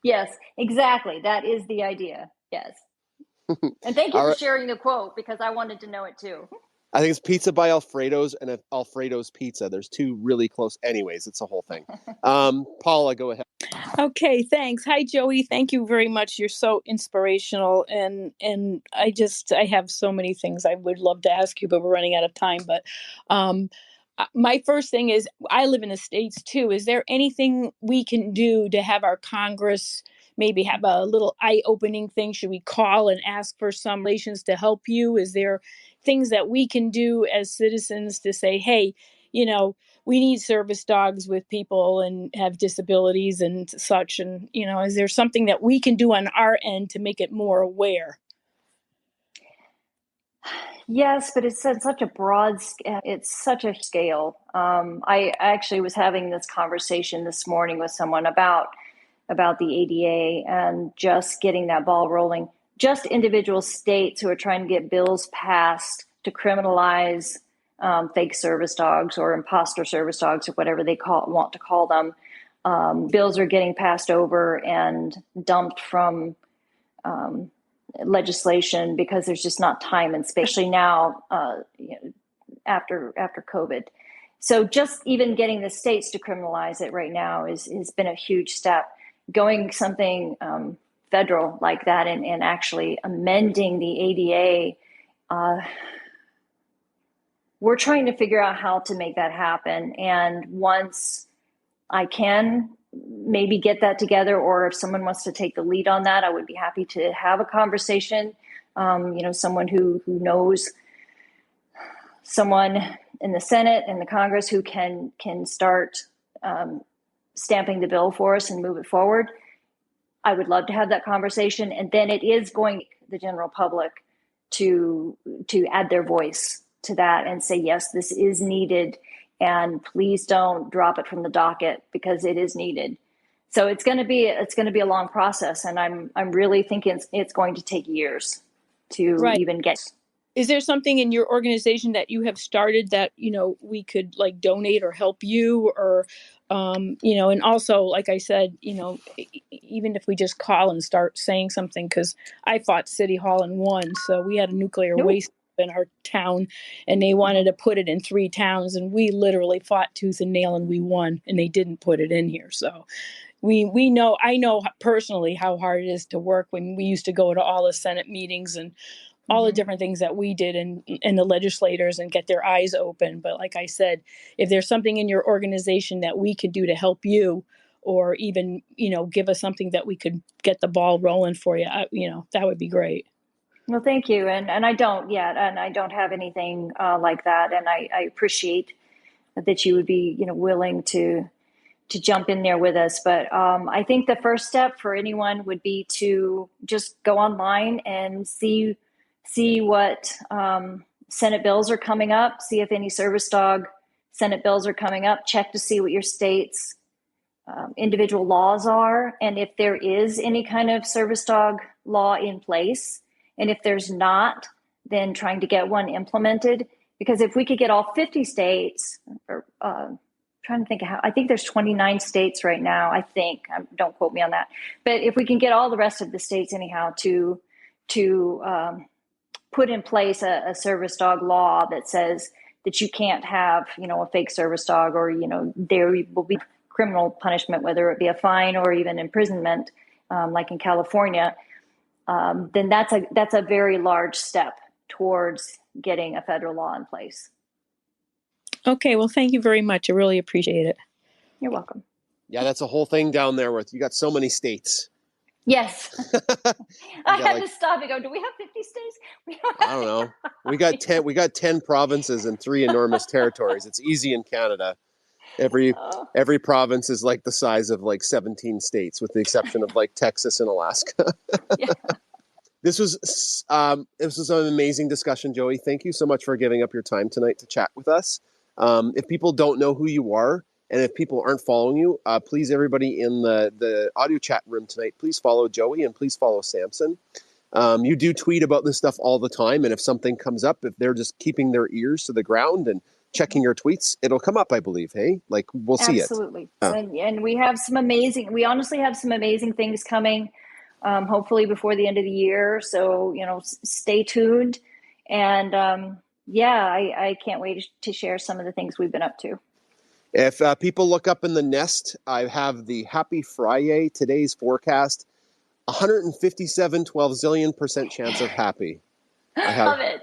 Yes, exactly. That is the idea. Yes. And thank you for sharing the quote, because I wanted to know it too. I think it's Pizza by Alfredo's and Alfredo's Pizza. There's two really close. Anyways, it's a whole thing. Paula, go ahead. Okay, thanks. Hi, Joey. Thank you very much. You're so inspirational. And I have so many things I would love to ask you, but we're running out of time. But my first thing is, I live in the States too. Is there anything we can do to have our Congress maybe have a little eye-opening thing? Should we call and ask for some relations to help you? Is there things that we can do as citizens to say, hey, we need service dogs with people and have disabilities and such. And, is there something that we can do on our end to make it more aware? Yes, but it's such a broad scale. It's such a scale. I actually was having this conversation this morning with someone about the ADA and just getting that ball rolling. Just individual states who are trying to get bills passed to criminalize fake service dogs or imposter service dogs or whatever they want to call them. Bills are getting passed over and dumped from legislation because there's just not time and space, especially now after COVID. So just even getting the states to criminalize it right now has been a huge step. Going something federal like that and actually amending the ADA, we're trying to figure out how to make that happen. And once I can maybe get that together, or if someone wants to take the lead on that, I would be happy to have a conversation. Someone who knows someone in the Senate and the Congress who can start stamping the bill for us and move it forward. I would love to have that conversation. And then it is going to the general public to add their voice to that and say, yes, this is needed, and please don't drop it from the docket because it is needed. So it's going to be a long process, and I'm really thinking it's going to take years to even get. Is there something in your organization that you have started that, we could like donate or help you, or, and also, like I said, even if we just call and start saying something, because I fought City Hall and won. So we had a nuclear waste in our town, and they wanted to put it in 3 towns, and we literally fought tooth and nail, and we won, and they didn't put it in here. So we know, I know personally how hard it is to work when we used to go to all the Senate meetings and all the different things that we did and the legislators and get their eyes open. But like I said, if there's something in your organization that we could do to help you, or even, give us something that we could get the ball rolling for you, that would be great. Well, thank you. And I don't yet, and I don't have anything like that. And I appreciate that you would be, willing to jump in there with us. But I think the first step for anyone would be to just go online and see what Senate bills are coming up, see if any service dog Senate bills are coming up, check to see what your state's individual laws are, and if there is any kind of service dog law in place. And if there's not, then trying to get one implemented. Because if we could get all 50 states, or trying to think of how, I think there's 29 states right now, I think, don't quote me on that. But if we can get all the rest of the states anyhow to put in place a service dog law that says that you can't have, a fake service dog, or, there will be criminal punishment, whether it be a fine or even imprisonment, like in California, then that's a very large step towards getting a federal law in place. Okay, well, thank you very much. I really appreciate it. You're welcome. Yeah, that's a whole thing down there with, you got so many states. Yes. I had to stop and go, do we have 50 states? I don't know. We got 10 provinces and 3 enormous territories. It's easy in Canada. Every province is like the size of like 17 states, with the exception of like Texas and Alaska. Yeah. This was an amazing discussion, Joey. Thank you so much for giving up your time tonight to chat with us. If people don't know who you are, and if people aren't following you, please, everybody in the audio chat room tonight, please follow Joey and please follow Samson. You do tweet about this stuff all the time, and if something comes up, if they're just keeping their ears to the ground and checking your tweets, it'll come up, I believe. Hey, like we'll see it. Absolutely. And we honestly have some amazing things coming, hopefully before the end of the year. So, stay tuned. And I can't wait to share some of the things we've been up to. If people look up in the Nest, I have the Happy Friday, today's forecast, 157% chance of happy. I love it.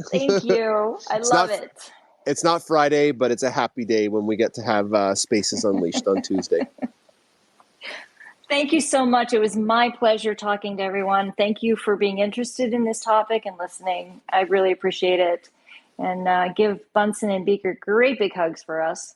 Thank you. I love it. It's not Friday, but it's a happy day when we get to have Spaces Unleashed on Tuesday. Thank you so much. It was my pleasure talking to everyone. Thank you for being interested in this topic and listening. I really appreciate it. And give Bunsen and Beaker great big hugs for us.